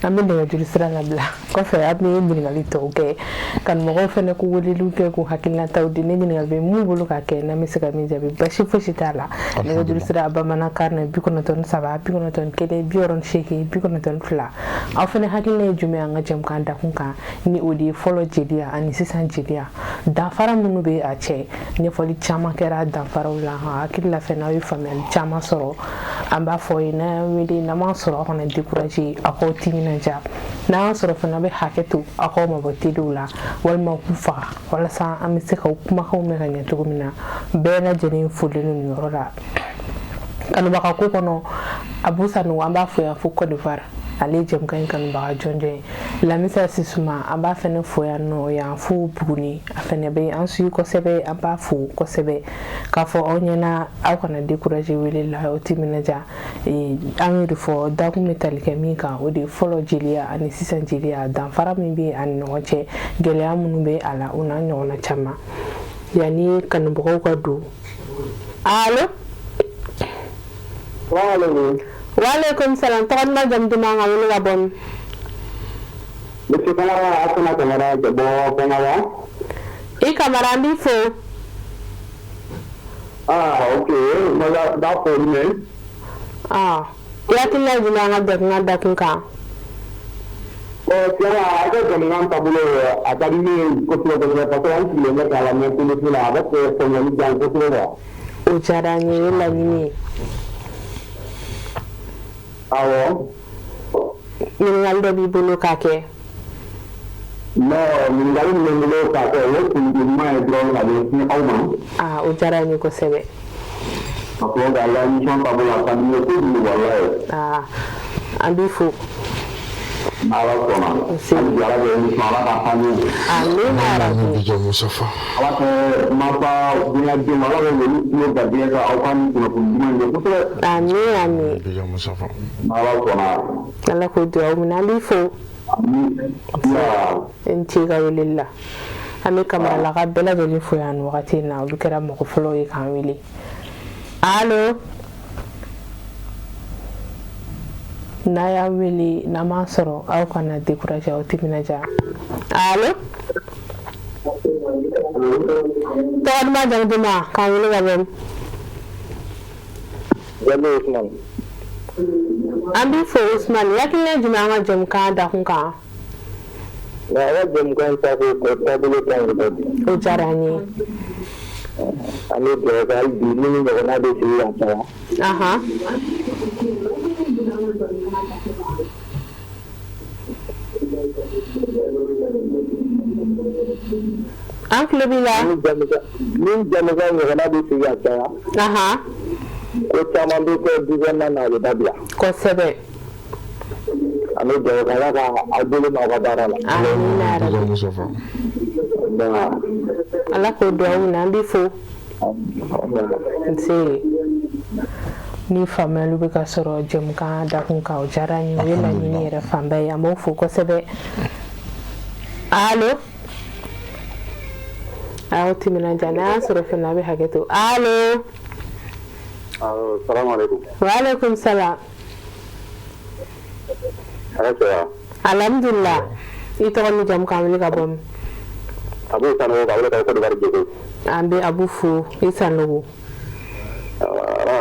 ambe de juri sira la bla ko fe abni mi ngali to ke kan mo ko fe ne ko wuli lu ke ko hakilna tawdi ne mi ngal be mu bulu ka ke na mi sika mi jabi bashi fushi tala ne juri sira ba mana karne bi ko no ton saba bi ko no ton kede bi oron sheki bi ko no ton fla aw fe ne hakilna jume anga jam kan da kun ka ni odi follow jedia ani sisan jedia da fara munu be a che ne foli chama kera da fara la hakilla fe na wi famel chama soro amba fo ina wili na ma soro ko na décourager ako timina ja na soro fa na be haketu ako ma botidula wal ma kufa wala sa ami se ka kuma ko me ganya to mina be na jeni fulinu ni rora kanu baka ko kono abusa no amba fo ya fu Côte d'Ivoire ale jem kan kanu baka jonje la misa sisuma amba fene fo ya no ya fu buguni afene be ansu ko sebe amba fu ko sebe ka fo onyena akona décourager wele la otimina ja e amiru fo daku metal kemika odi follow jilia ani sisan jilia dan fara mi bi an noche gele amunu be ala una nyona chama yani kanu bako ko du allo Waalaikum salam. Tokon ma jam duma nga wala gabon.
Bisi kamera aku na kamera jabo kamera.
Kamera ndi fo.
Okay. Mala da fo ni.
Ya tinna duma nga dak ka.
Tiara ada dengan tabulo atari ni ko tlo ko pato ni le kala me ko ni la ba ko ni jang ko tlo.
O jara ni la ni.
Awo.
Mingal do bi bulu kake.
No, mingal ni bulu kake wo ku ma e dro la ni awma.
O jara ni ko sebe.
Ako ga la ni son tabula kan ni ko ni wala.
Andi fu.
Ala kona. Jara de ni mala ka fani.
Amin arabi.
Bijo Mustafa
Ala ko mapa dunia di mala ni ga dia ka awan ko ko ni ko
Amin.
Bijo Mustafa
ala kona.
Allah ko do mun andi fu.
Ya.
Enti ga lillah. Ami kamera la ga bela de fu yan wakati na du kera mo ko folo yi kan wili. Allo. Na ya wili na masoro au kana décourager au timina ja. Allo. Tawad ma jang duma kan wili gabon.
Jadi Usman.
Ambi fo Usman yakine juma nga jam ka da kun ka.
Na wa jam kan ta ko tabulo kan ko.
O jarani.
Ani do gal di ni ko na de si ya ta.
Aha. Uncle Bila.
Ni jam kan ko na de si ya ta.
Aha.
Ko chama do ko di na na de dabla.
Ko sebe.
Ani do gal ka adulu na ka dara la.
Amin arabi.
Bijo Mustafa
Na.
Allah ko do na ambi fo. Nse. Ni famelu be ka soro jam ka da kun ka o jarani wela ni re famba ya mo fo ko sebe. Allo. Timina jana soro fena be hageto. Allo.
Assalamu alaikum.
Wa alaikum salam.
Alaikum.
Alhamdulillah. Ito ko ni jam ka wili ka bom.
Abu sanu ka wala ko do bari jego.
Ambe abu fu isanu.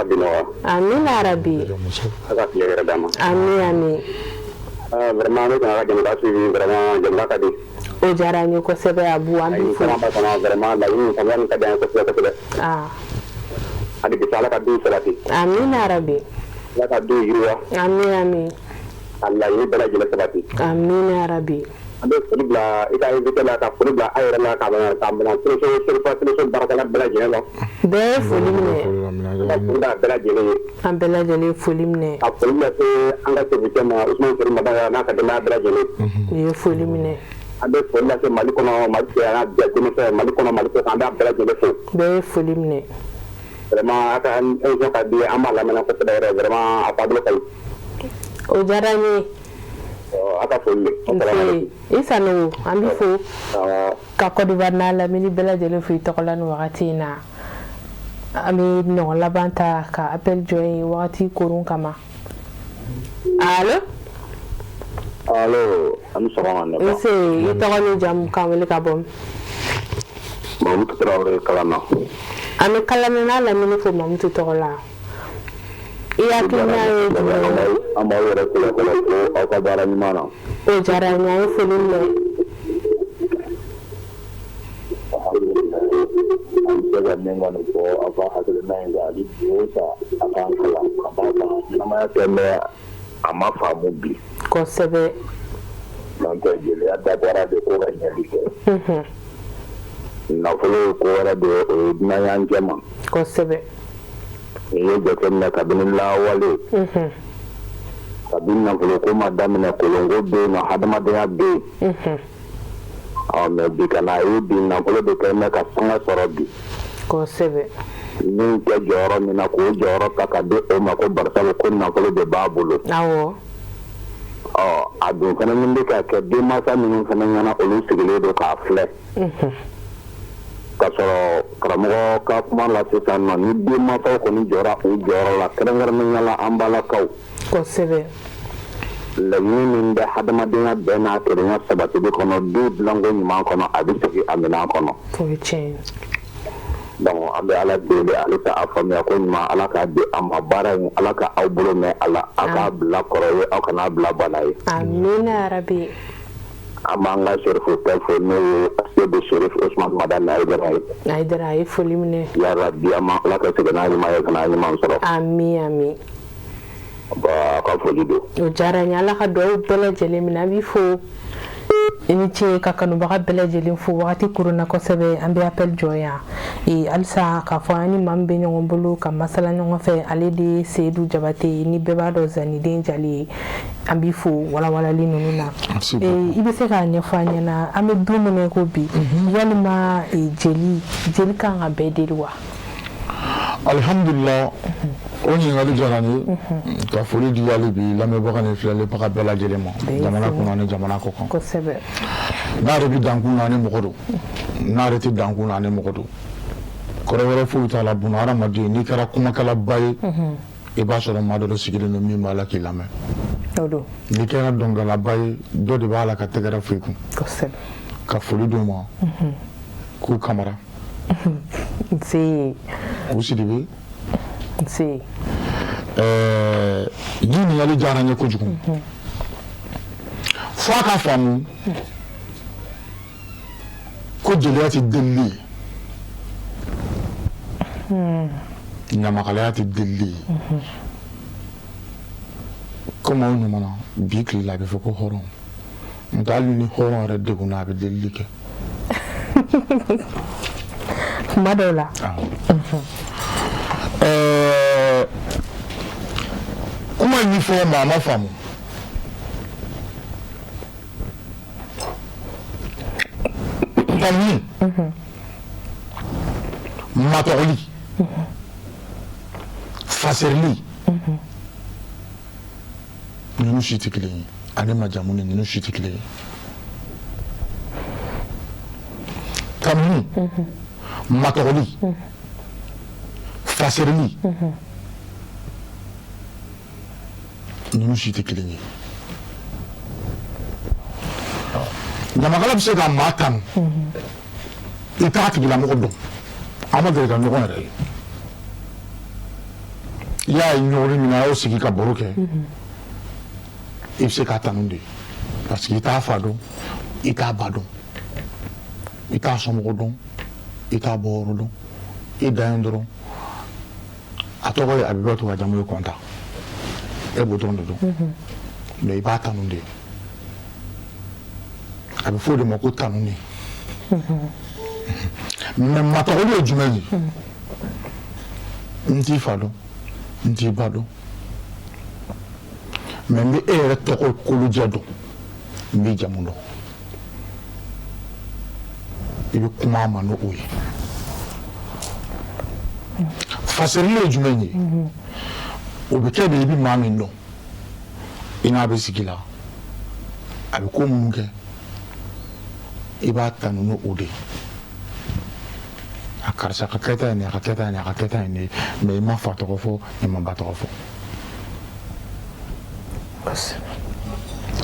Binoa.
Amin arabi.
Aga tiere dama.
Amin.
Vraiment ne kana jam da suivi vraiment jam da kadi.
O jarani ko sebe abu ambi fu.
Vraiment la yin kaman ka da ko ko. Adi bisala ka du salati.
Amin arabi.
La ka du yuwa.
Amin.
Allah yi bala jila salati.
Amin arabi.
Ade fulibla ita invite la ka fulibla ayra la ka bana solution baraka la bala jila.
Be fulimne.
La bala jila.
Am bela jeli fulimne.
A fulibla se anga se bitema Usman Seri madara na ka de la bala jila.
Ye fulimne.
Ade fulibla se malikono malika na de se malikono malika anda bala jila fo.
Be fulimne.
Vraiment aka en ka di amala mena ko tedere vraiment apablo kay.
O jarani.
Aka fulli.
Isanu ambi fo. Ka Côte d'Ivoire na la mini bela jeli fu tokolan wakati na. ami no labanta ka appel joy wati korun kama allo
am sama ne
ese ito ni jam kamel ka bom
Mamu Traoré kalana
ami kalana na la mini fo mamu to la iya kina
ama wera ko aka bara ni mana
o jara nya fo le
daga nenga no ko aba hadle nanga ali bosa aka kala kababa na ma teme ama famu bi
ko sebe
nante jele ada bara de ko ga nyali ko na folo ko wala de na yan jama
ko sebe
ye de kenna kabin la wale kabin na folo ko madame na kolongo be na hadama de abbe me bi kana yi bi na folo de kenna ka sanga sorobi
ko sebe
ni ke joro ni na ko joro ka ka de o ma ko barsa ko na folo de babulo
awo
adu kana min ka ke de ma sa min kana yana olu sigile do ka fle ka sɔrɔ karamɔgɔ ka kuma la sisan nɔ ni denmansaw kɔni jɔra u jɔyɔrɔ la kɛrɛnkɛrɛnnenya la an balakaw
kosɛbɛ
laɲini min bɛ hadamadenya bɛɛ n'a kelenya sabatili kɔnɔ du dilanko ɲuman kɔnɔ a bɛ segin a minɛn kɔnɔ
o ye tiɲɛ
donc an bɛ ala deli halisa a faamuya ko ɲuman ala k'a di a ma baara in ala ka aw bolo mɛn a la a k'a bila kɔrɔ ye aw kana bila bana ye
amina yarabi
an b'an ka sɛrifu bɛɛ fo n'o ye sebe sɛrifu Usman Madani
Aidara a ye foli minɛ
ya rabbi ama ala ka segin n'a ɲuman ye ka n'a ɲuman sɔrɔ
ami
ka foli don
o diyara n ye ala ka dugawu bɛɛ lajɛlen minɛ an b'i fo i ni ce ka kanubaga bɛɛ lajɛlen fo wagati kuruna kosɛbɛ an bɛ appel jɔ yan halisa k'a fɔ an ni maa min bɛ ɲɔgɔn bolo ka masala ɲɔgɔn fɛ ale de ye Seyidu Jabate ni bɛɛ b'a dɔn Zaniden Jali ye an b'i fo walawalali ninnu na i bɛ se k'a ɲɛfɔ an ɲɛna an bɛ don min na ko bi walima jeli kan ka bɛɛ deli wa
alhamdulillah o ɲininkali diyara n ye ka foli di hali bi lamɛnbaga ni filɛlibaga bɛɛ lajɛlen ma jamana kɔnɔ ani jamana kɔ kan
kosɛbɛ
n'a yɛrɛ bɛ dankun na ani mɔgɔ don n'a yɛrɛ tɛ dankun na ani mɔgɔ don kɔrɔ wɛrɛ foyi t'a la buna hadamaden n'i kɛra kumakɛlaba ye i b'a sɔrɔ maa dɔ sigilen don min b'a la k'i lamɛn n'i kɛra dɔnkɛlaba ye dɔ de b'a la ka tɛgɛrɛ fɔ i kun ka foli d'u ma k'u kamara u Sidibe ɲininkali diyara n ye kojugu fo a ka faamu ko jeliya tɛ delili ye ɲamakalaya tɛ delili ye komi aw ɲuman bi tile la a bɛ fɔ ko hɔrɔn n'o tɛ hali ni hɔrɔn yɛrɛ degunna a bɛ delili kɛ
kuma dɔw la
kuma in fɔ maa ma faamu tanni matɔgɔli fasɛrili ninnu si tɛ kelen ye ani majamu ni ninnu si tɛ kelen ye tanni matɔgɔli fasɛrili ninnu si tɛ kelen ye ɲamakala bɛ se ka maa tanu i t'a tigilamɔgɔ dɔn an ma deli ka ɲɔgɔn yɛrɛ ye i y'a ye ɲɔgɔn min na a y'o sigi ka baro kɛ i bɛ se k'a tanu de parce que i t'a fa dɔn i t'a ba dɔn i t'a somɔgɔ dɔn i t'a bɔyɔrɔ dɔn i dan ye dɔrɔn a tɔgɔ ye Abibatu a jamu ye Kɔnta e b'o dɔrɔn de dɔn mais i b'a tanu de a bɛ fɔ o de ma ko tanuni mais matɔgɔli ye jumɛn ye n t'i fa dɔn n t'i ba dɔn mais n bɛ e yɛrɛ tɔgɔ kolojɛ dɔn n b'i jamu dɔn i bɛ kuma a ma n'o ye fasɛrili ye jumɛn ye o bɛ kɛ de i bɛ maa min dɔn i n'a bɛ sigi la a bɛ ko minnu kɛ i b'a tanu n'o de a karisa ka kɛta ye nin a ka kɛta ye nin a ka kɛta ye nin mais i ma fa tɔgɔ fɔ i ma ba tɔgɔ fɔ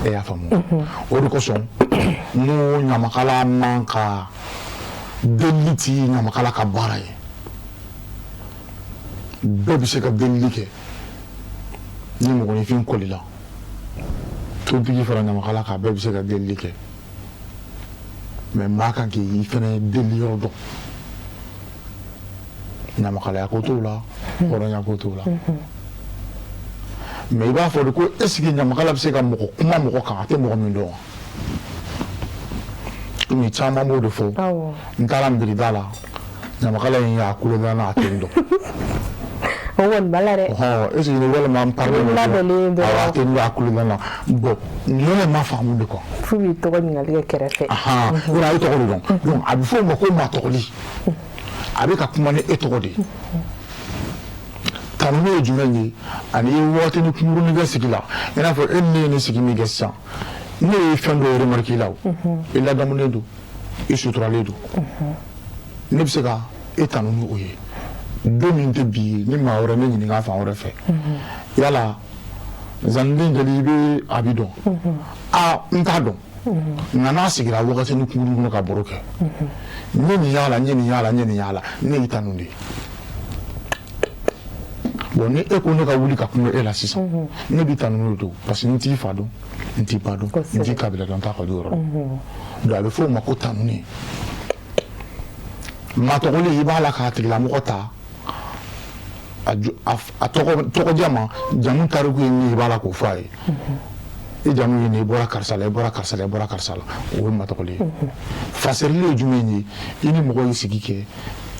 e y'a faamu o de kosɔn n'o ɲamakala man ka delili ti ɲamakala ka baara ye bɛɛ bɛ se ka delili kɛ ni mɔgɔninfin kɔlila tobili fara ɲamakala kan bɛɛ bɛ se ka delili kɛ mais maa kan k'i fɛnɛ delili yɔrɔ dɔn ɲamakalaya ko t'o la hɔrɔnya ko t'o la mais i b'a fɔ de ko est ce que ɲamakala bɛ se ka mɔgɔ kuma mɔgɔ kan a tɛ mɔgɔ min dɔn wa komi caman b'o de fɔ n taara nbirida la ɲamakala in y'a kulo dilan a tɛ n dɔn
o kɔni bala dɛ
est ce que ni walima n parle a tɛ n dɔn a kulo dilan bon ninnu ma faamu de quoi
fo b'i tɔgɔ ɲininkali kɛ kɛrɛfɛ
yɔrɔ a ye tɔgɔ de dɔn donc a bɛ fɔ o ma ko maa tɔgɔli a bɛ ka kuma ni e tɔgɔ de ye tanuni ye jumɛn ye ani ye waati ni kunkurunin kɛ sigi la i n'a fɔ e ni ne ye ne sigi min kɛ sisan ne ye fɛn dɔ remarqué la o i ladamunen don i suturalen don ne bɛ se ka e tanu ni o ye don min tɛ bi ye ni maa wɛrɛ ne ɲininka fan wɛrɛ fɛ yala zaniden jeli i bɛ a bi dɔn n t'a dɔn nka n'a sigira wagati ni kunkurunin ka baro kɛ n ye nin y'a la n ye nin y'a la n ye nin y'a la ne y'i tanu de ye bon ni e ko ne ka wuli ka kuma e la sisan ne b'i tanu n'o don parce que n t'i fa dɔn n t'i ba dɔn n t'i kabila dɔn n t'a ka du yɔrɔ dɔn donc a bɛ fɔ o ma ko tanuni maa tɔgɔli i b'a la k'a tigilamɔgɔ ta a tɔgɔdiya ma jamu tariku ye min ye i b'a la k'o fɔ a ye i jamu ye nin i bɔra karisa la i bɔra karisa la i bɔra karisa la o ye maa tɔgɔli ye fasɛrili ye jumɛn ye i ni mɔgɔ y'i sigi kɛ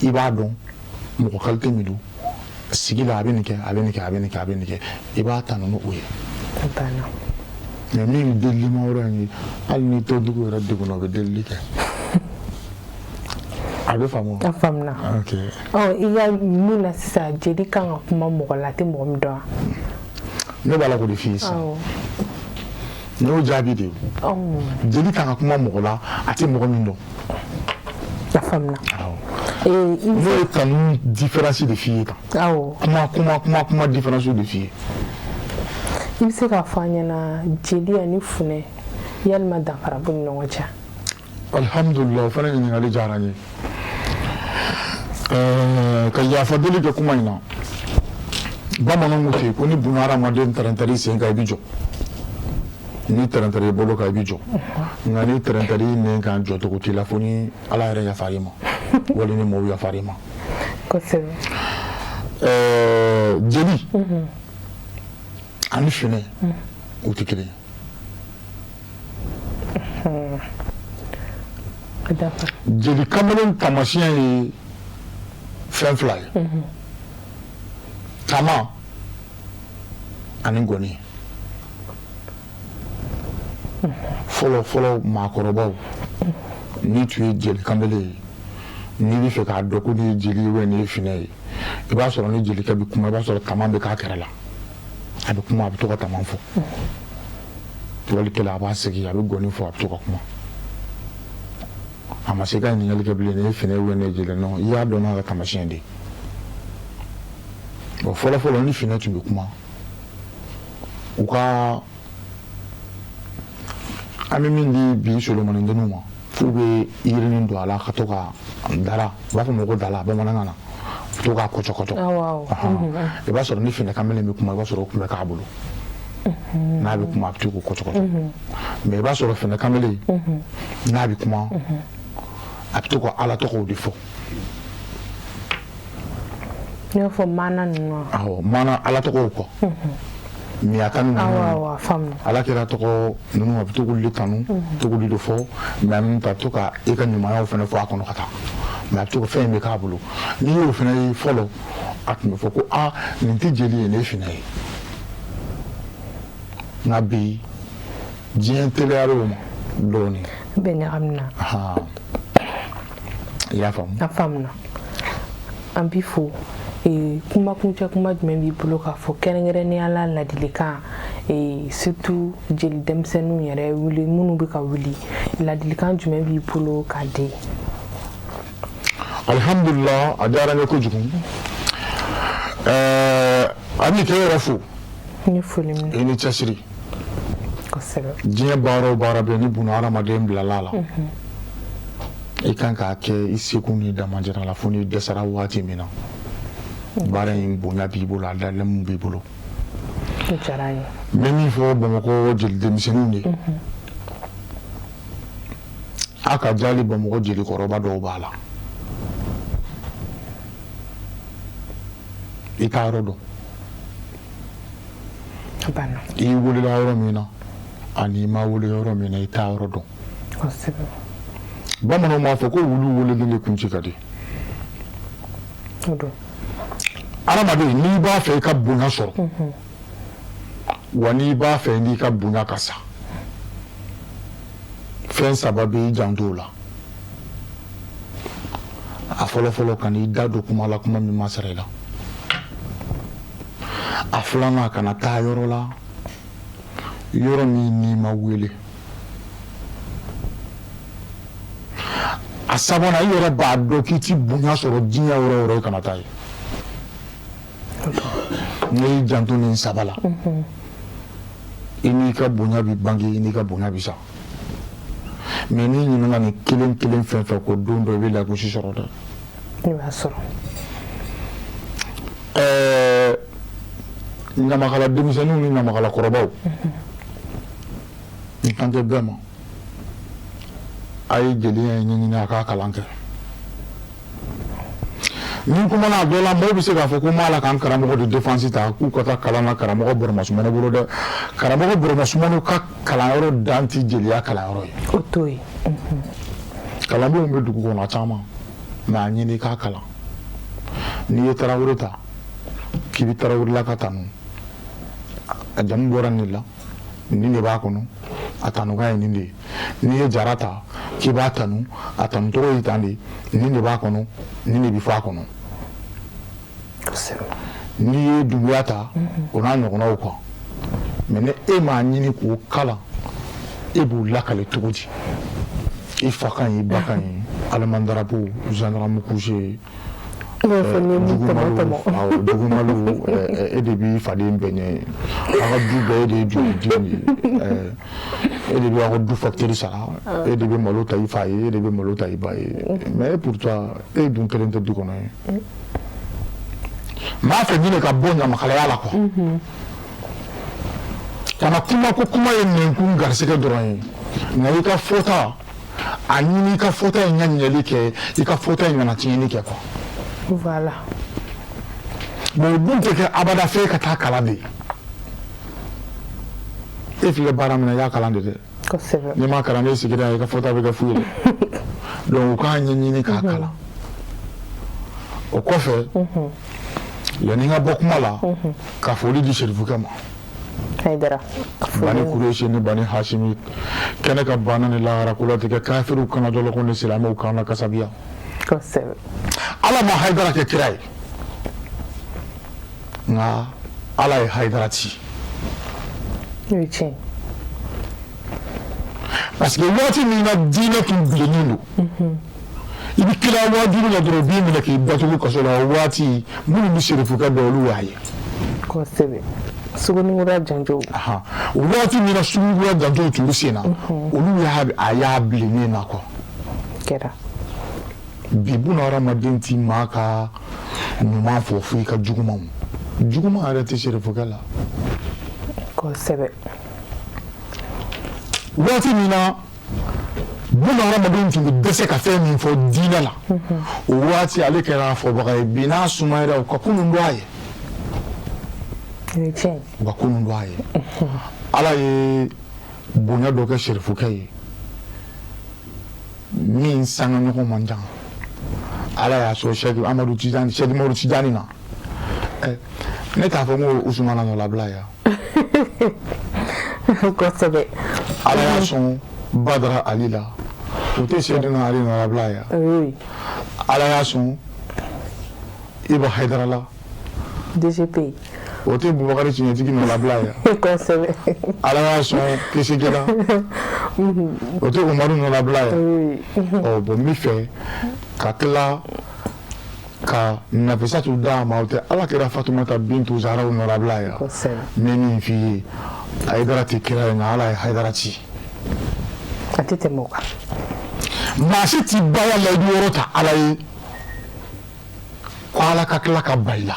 i b'a dɔn mɔgɔ qualité min don sigi la a bɛ nin kɛ a bɛ nin kɛ a bɛ nin kɛ a bɛ nin kɛ i b'a tanu ni o ye mais min delili ma yɔrɔ ye hali ni tɔntigiw yɛrɛ degunna o bɛ delili kɛ a bɛ faamu
a faamuna
ok
i ka mun na sisan jeli kan ka kuma mɔgɔ la a tɛ mɔgɔ min dɔn
ne b'a la k'o de f'i ye sisan n y'o jaabi de ye jeli kan ka kuma mɔgɔ la a tɛ mɔgɔ min dɔn
a faamuna
n'o ye kanu différence de f'i ye tan kuma différence de f'i ye
i bɛ se k'a fɔ an ɲɛna jeli ani funɛ yalima danfara b'u ni ɲɔgɔn cɛ
alhamdulillah o fana ɲininkali diyara n ye ka yafa deli kɛ kuma in na bamananw ko ten ko ni buna hadamaden tɛrɛntɛr'i sen kan i bɛ jɔ ni tɛrɛntɛr'i bolo kan i bɛ jɔ nka ni tɛrɛntɛr'i nɛn kan jɔcogo t'i la fo ni ala yɛrɛ yafar'i ma wali ni mɔɔw yafar'i ma
kosɛbɛ
jeli ani finɛ u tɛ kelen ye jeli kamalen taamasiyɛn ye fɛn fila ye tama ani gɔni fɔlɔ fɔlɔ maakɔrɔbaw ni tun ye jeli kamalen ye n'i bɛ fɛ k'a dɔn ko ni ye jeli ye ou bien ni ye finɛ ye i b'a sɔrɔ ni jelikɛ bɛ kuma i b'a sɔrɔ tama bɛ k'a kɛrɛ la a bɛ kuma a bɛ to ka tama fɔ walikɛla a b'a sigi a bɛ gɔni fɔ a bɛ to ka kuma a ma se ka ɲininkali kɛ bilen ni ye finɛ ou bien ni ye jeli non i y'a dɔn n'a ka taamasiyɛn de ye bon fɔlɔ fɔlɔ ni finɛ tun bɛ kuma u ka an bɛ min di bi solomani denniw ma f'u bɛ yirinin don a la ka to ka dara u b'a fɔ ma ko dala bamanankan na u bɛ to k'a kɔcɔkɔcɔ i b'a sɔrɔ ni finɛ kamalen bɛ kuma i b'a sɔrɔ o kun bɛ k'a bolo n'a bɛ kuma a bɛ to k'o kɔcɔkɔcɔ mais i b'a sɔrɔ finɛ kamalen n'a bɛ kuma a bɛ to ka ala tɔgɔw de fɔ
i n'a fɔ maana ninnu
awɔ maana ala tɔgɔw kɔ miyaka ninnu ala kɛra tɔgɔ ninnu a bɛ to k'olu de kanu to k'olu de fɔ mais en même temps a bɛ to ka e ka ɲumanyaw fana fɔ a kɔnɔ ka taa mais a bɛ to ka fɛn in bɛ k'a bolo n'i y'o fana ye fɔlɔ a tun bɛ fɔ ko nin tɛ jeli ye nin ye finɛ ye nka bi diɲɛ teliyara o ma dɔɔnin
bɛɛ ɲagamina
i y'a faamu
a faamuna an b'i fo kumakuncɛ kuma jumɛn b'i bolo k'a fɔ kɛrɛnkɛrɛnnenya la ladilikan surtout jeli denmisɛnninw yɛrɛ wuli minnu bɛ ka wuli ladilikan jumɛn b'i bolo k'a di
alhamdulillah a diyara n ye kojugu ani kɛ yɛrɛ fo i ni cɛsiri diɲɛ baara o baara bɛ ni buna hadamaden bilala la i kan k'a kɛ i seko n'i damajira la fo n'i dɛsɛra waati min na baara in bonya b'i bolo a dalen b'i bolo n bɛ min fɔ bamakɔ jeli denmisɛnninw ye a ka jali bamakɔ jeli kɔrɔba dɔw b'a la i t'a yɔrɔ dɔn i welela yɔrɔ min na ani i ma wele yɔrɔ min na i t'a yɔrɔ dɔn bamananw b'a fɔ ko wulu weleli de kun ci ka di adamaden n'i b'a fɛ i ka bonya sɔrɔ wa n'i b'a fɛ n'i ka bonya ka sa fɛn saba bɛ i janto la a fɔlɔfɔlɔ ka n'i da don kuma la kuma min ma sara i la a filanan kana taa yɔrɔ la yɔrɔ min n'i ma wele a sabanan i yɛrɛ b'a dɔn k'i ti bonya sɔrɔ diɲɛ yɔrɔ o yɔrɔ i kana taa ye n'i y'i janto nin saba la i n'i ka bonya bi bange i n'i ka bonya bi sa mais n'i ɲinɛna nin kelen kelen fɛn fɛn ko don dɔ i bɛ lagosi sɔrɔ dɛ
i b'a sɔrɔ
ɲamakala denmisɛnninw ni ɲamakala kɔrɔbaw n kan tɛ bɛɛ ma a ye jeliya in ɲɛɲini a k'a kalan kɛ ni kumana a dɔ la mɔgɔw bɛ se k'a fɔ ko n b'a la k'an karamɔgɔ de défense ta k'u ka taa kalan na karamɔgɔ Burama Sumano bolo dɛ karamɔgɔ Burama Sumano ka kalanyɔrɔ dan tɛ jeliya kalanyɔrɔ ye
o to ye
kalandenw bɛ dugu kɔnɔ caman mais a ɲini i k'a kalan n'i ye Tarawele ta k'i bɛ Tarawelela ka tanu a jamu bɔra nin la nin de b'a kɔnɔ a tanukan ye nin de ye n'i ye Jara ta k'i b'a tanu a tanutɔgɔ ye tan de nin de b'a kɔnɔ nin de bɛ fɔ a kɔnɔ n'i ye Dunbuya ta o n'a ɲɔgɔnnaw kan mais ni e m'a ɲini k'o kalan e b'u lakale cogo di i fa kan ye i ba kan ye alimandarapo gendarme couché dugumalo e de b'i faden bɛɛ ɲɛ a ka du bɛɛ e de ye joliden ye e de bɛ a ka du facture sara e de bɛ malo ta i fa ye e de bɛ malo ta i ba ye mais pour toi e dun kelen tɛ du kɔnɔ ye n b'a fɛ ɲini ka bɔ ɲamakalaya la quoi kana kuma ko kuma ye ninkun garisɛgɛ dɔrɔn ye nka i ka fɔta a ɲini i ka fɔta in ka ɲɛli kɛ i ka fɔta in kana tiɲɛni kɛ quoi
voilà
bon o dun tɛ kɛ abada f'e ka taa kalan de e filɛ baara min na i y'a kalan de dɛ
kosɛbɛ
n'i ma kalan n'i sigira i ka fɔta bɛ kɛ fu ye dɛ donc u k'a ɲɛɲini k'a kalan o kɔfɛ yanni n ka bɔ kuma la ka foli di Serifukɛ ma
Haidara
Bani Kureshi ni Bani Hashimi kɛnɛ ka banna ni lahara ko latigɛ kafiriw kana dɔlɔkɔ ni silamɛw kan na kasabiya
kosɛbɛ
Ala ma Haidara kɛ kira ye nka Ala ye Haidara ci
o ye tiɲɛ
parce que waati min na diinɛ tun bilennen don i bɛ kira waajuru la dɔrɔn b'i minɛ k'i datugu kaso la o waati minnu bɛ Serifukɛ dɔn olu y'a ye
kosɛbɛ Sugunikura Janjo
o waati min na Sugunikura Janjo tun bɛ sen na olu y'a bilennen na quoi
kɛra
bi buna hadamaden ti maa ka ɲuman fɔ fo i ka jugumanw juguman yɛrɛ tɛ Serifukɛ la
kosɛbɛ
waati min na buna hadamaden tun bɛ dɛsɛ ka fɛn min fɔ diinɛ la o waati ale kɛra fɔbaga ye bi n'a sumayara u ka kunun dɔn a ye
o ye tiɲɛ
u ka kunun dɔn a ye Ala ye bonya dɔ kɛ Serifukɛ ye min sanga ɲɔgɔn man jan Ala y'a sɔrɔ Sɛki Amadu Tijani na ne t'a fɔ ko Usumana nɔlabila yan
kosɛbɛ
Ala y'a sɔn Badara Ali la o tɛ Sɛdina Ali nɔlabila yan Ala y'a sɔn Iba Haidara la
DGP
o tɛ Bubakari Tiɲɛtigi nɔlabila yan
kosɛbɛ
Ala y'a sɔn Kisikɛla o tɛ Umaru nɔlabila yan bon n bɛ fɛ ka tila ka Nafissatou da ma o tɛ Ala kira Fatoumata bintu Zahra nɔrabila ya ne min f'i ye Haidara tɛ kira ye nka Ala ye Haidara ci
a tɛ tɛmɛ o kan
maa si t'i ba ya layidu yɔrɔ ta Ala ye ko Ala ka tila ka ba i la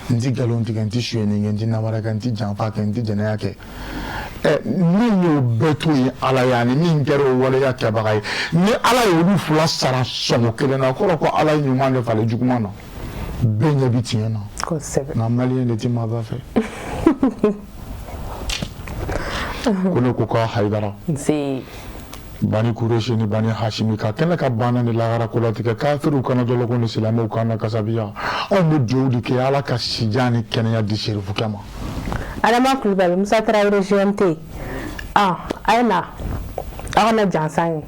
n tɛ nkalon tigɛ n tɛ suyɛni kɛ n tɛ namara kɛ n tɛ janfa kɛ n tɛ jɛnɛya kɛ min y'o bɛɛ to ye Ala ye ani min kɛra o waleya kɛbaga ye ni Ala ye olu fila sara sɔngɔ kelen na o kɔrɔ ko Ala ye ɲuman de falen juguman na bɛɛ ɲɛ bi tiɲɛ na nka maliyɛn de tɛ maaba fɛ ko ne ko ka Haidara Bani Kureshi ni Bani Hashimi ka kɛnɛ ka banna ni lahara ko latigɛ kafiriw kana jɔlɔkɔ ni silamɛw kana kasabiya anw bɛ dugawu de kɛ Ala ka sijan ni kɛnɛya di serifukɛ ma
Adama Kulibali Musa Tarawele GMT a ye na aw kana jansan ye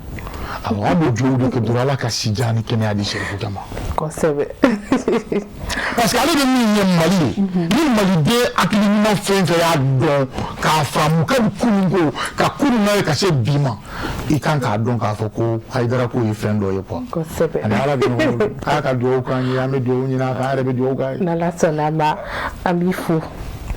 awɔ an bɛ dugawu de kɛ dɔrɔn Ala ka sijan ni kɛnɛya di serifukɛ ma
kosɛbɛ
parce que ale bɛ min ye Mali ye ni maliden hakili ɲuman fɛn fɛn y'a dɔn k'a faamu kabi kunun ko ka kunun n'a ye ka se bi ma i kan k'a dɔn k'a fɔ ko Haidara ko ye fɛn dɔ ye quoi
kosɛbɛ
ani Ala bɛ ɲɔgɔn bolo k'a ka dugawu k'an ye an bɛ dugawu ɲini a fɛ an yɛrɛ bɛ dugawu k'a ye
n'Ala sɔnna ma an b'i fo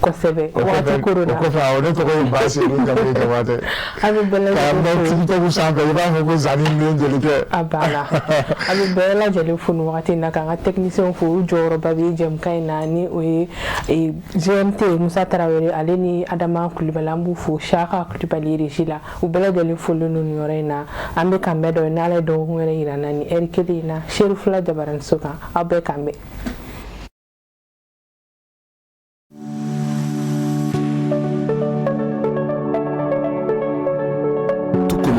kosɛbɛ waati koro la
o kɔfɛ awɔ ne tɔgɔ ye Baasi Kamara Jawatɛ
an bɛ bɛɛ lajɛlen fo
TikTok sanfɛ i b'a fɔ ko Zani min jelikɛ
a banna an bɛ bɛɛ lajɛlen fo nin wagati in na k'an ka technicien fo u jɔyɔrɔba bɛ jɛmukan in na ni o ye GMT Musa Tarawele ale ni Adama Kulibali an b'u fo Saka Kulibali régie la u bɛɛ lajɛlen folen don nin yɔrɔ in na an bɛ kan bɛɛ dɔn n'Ala ye dɔgɔkun wɛrɛ yira n na ni heure kelen in na Serifula Jabaramuso kan aw bɛɛ kan bɛn.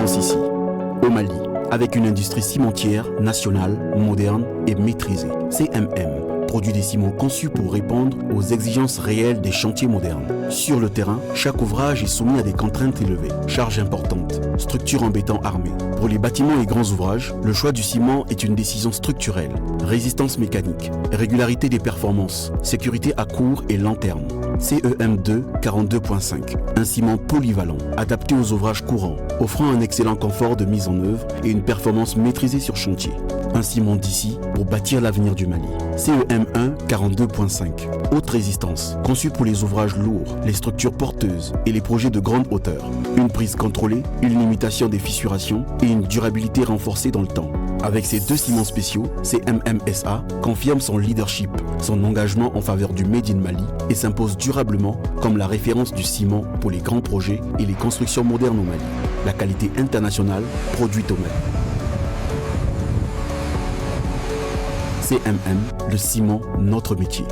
Ici, au Mali, avec une industrie cimentière nationale, moderne et maîtrisée. CMM produit des ciments conçus pour répondre aux exigences réelles des chantiers modernes. Sur le terrain, chaque ouvrage est soumis à des contraintes élevées, charges importantes, structures en béton armé. Pour les bâtiments et grands ouvrages, le choix du ciment est une décision structurelle. Résistance mécanique, régularité des performances, sécurité à court et long terme. CEM2 42.5, un ciment polyvalent, adapté aux ouvrages courants, offrant un excellent confort de mise en œuvre et une performance maîtrisée sur chantier. Un ciment d'ici pour bâtir l'avenir du Mali. CEM1 42.5, haute résistance, conçu pour les ouvrages lourds, les structures porteuses et les projets de grande hauteur. Une prise contrôlée, une limitation des fissurations et une durabilité renforcée dans le temps. Avec ces deux ciments spéciaux, CMMSA confirme son leadership, son engagement en faveur du Made in Mali et s'impose durablement comme la référence du ciment pour les grands projets et les constructions modernes au Mali. La qualité internationale produite au Mali. CMM, le ciment, notre métier.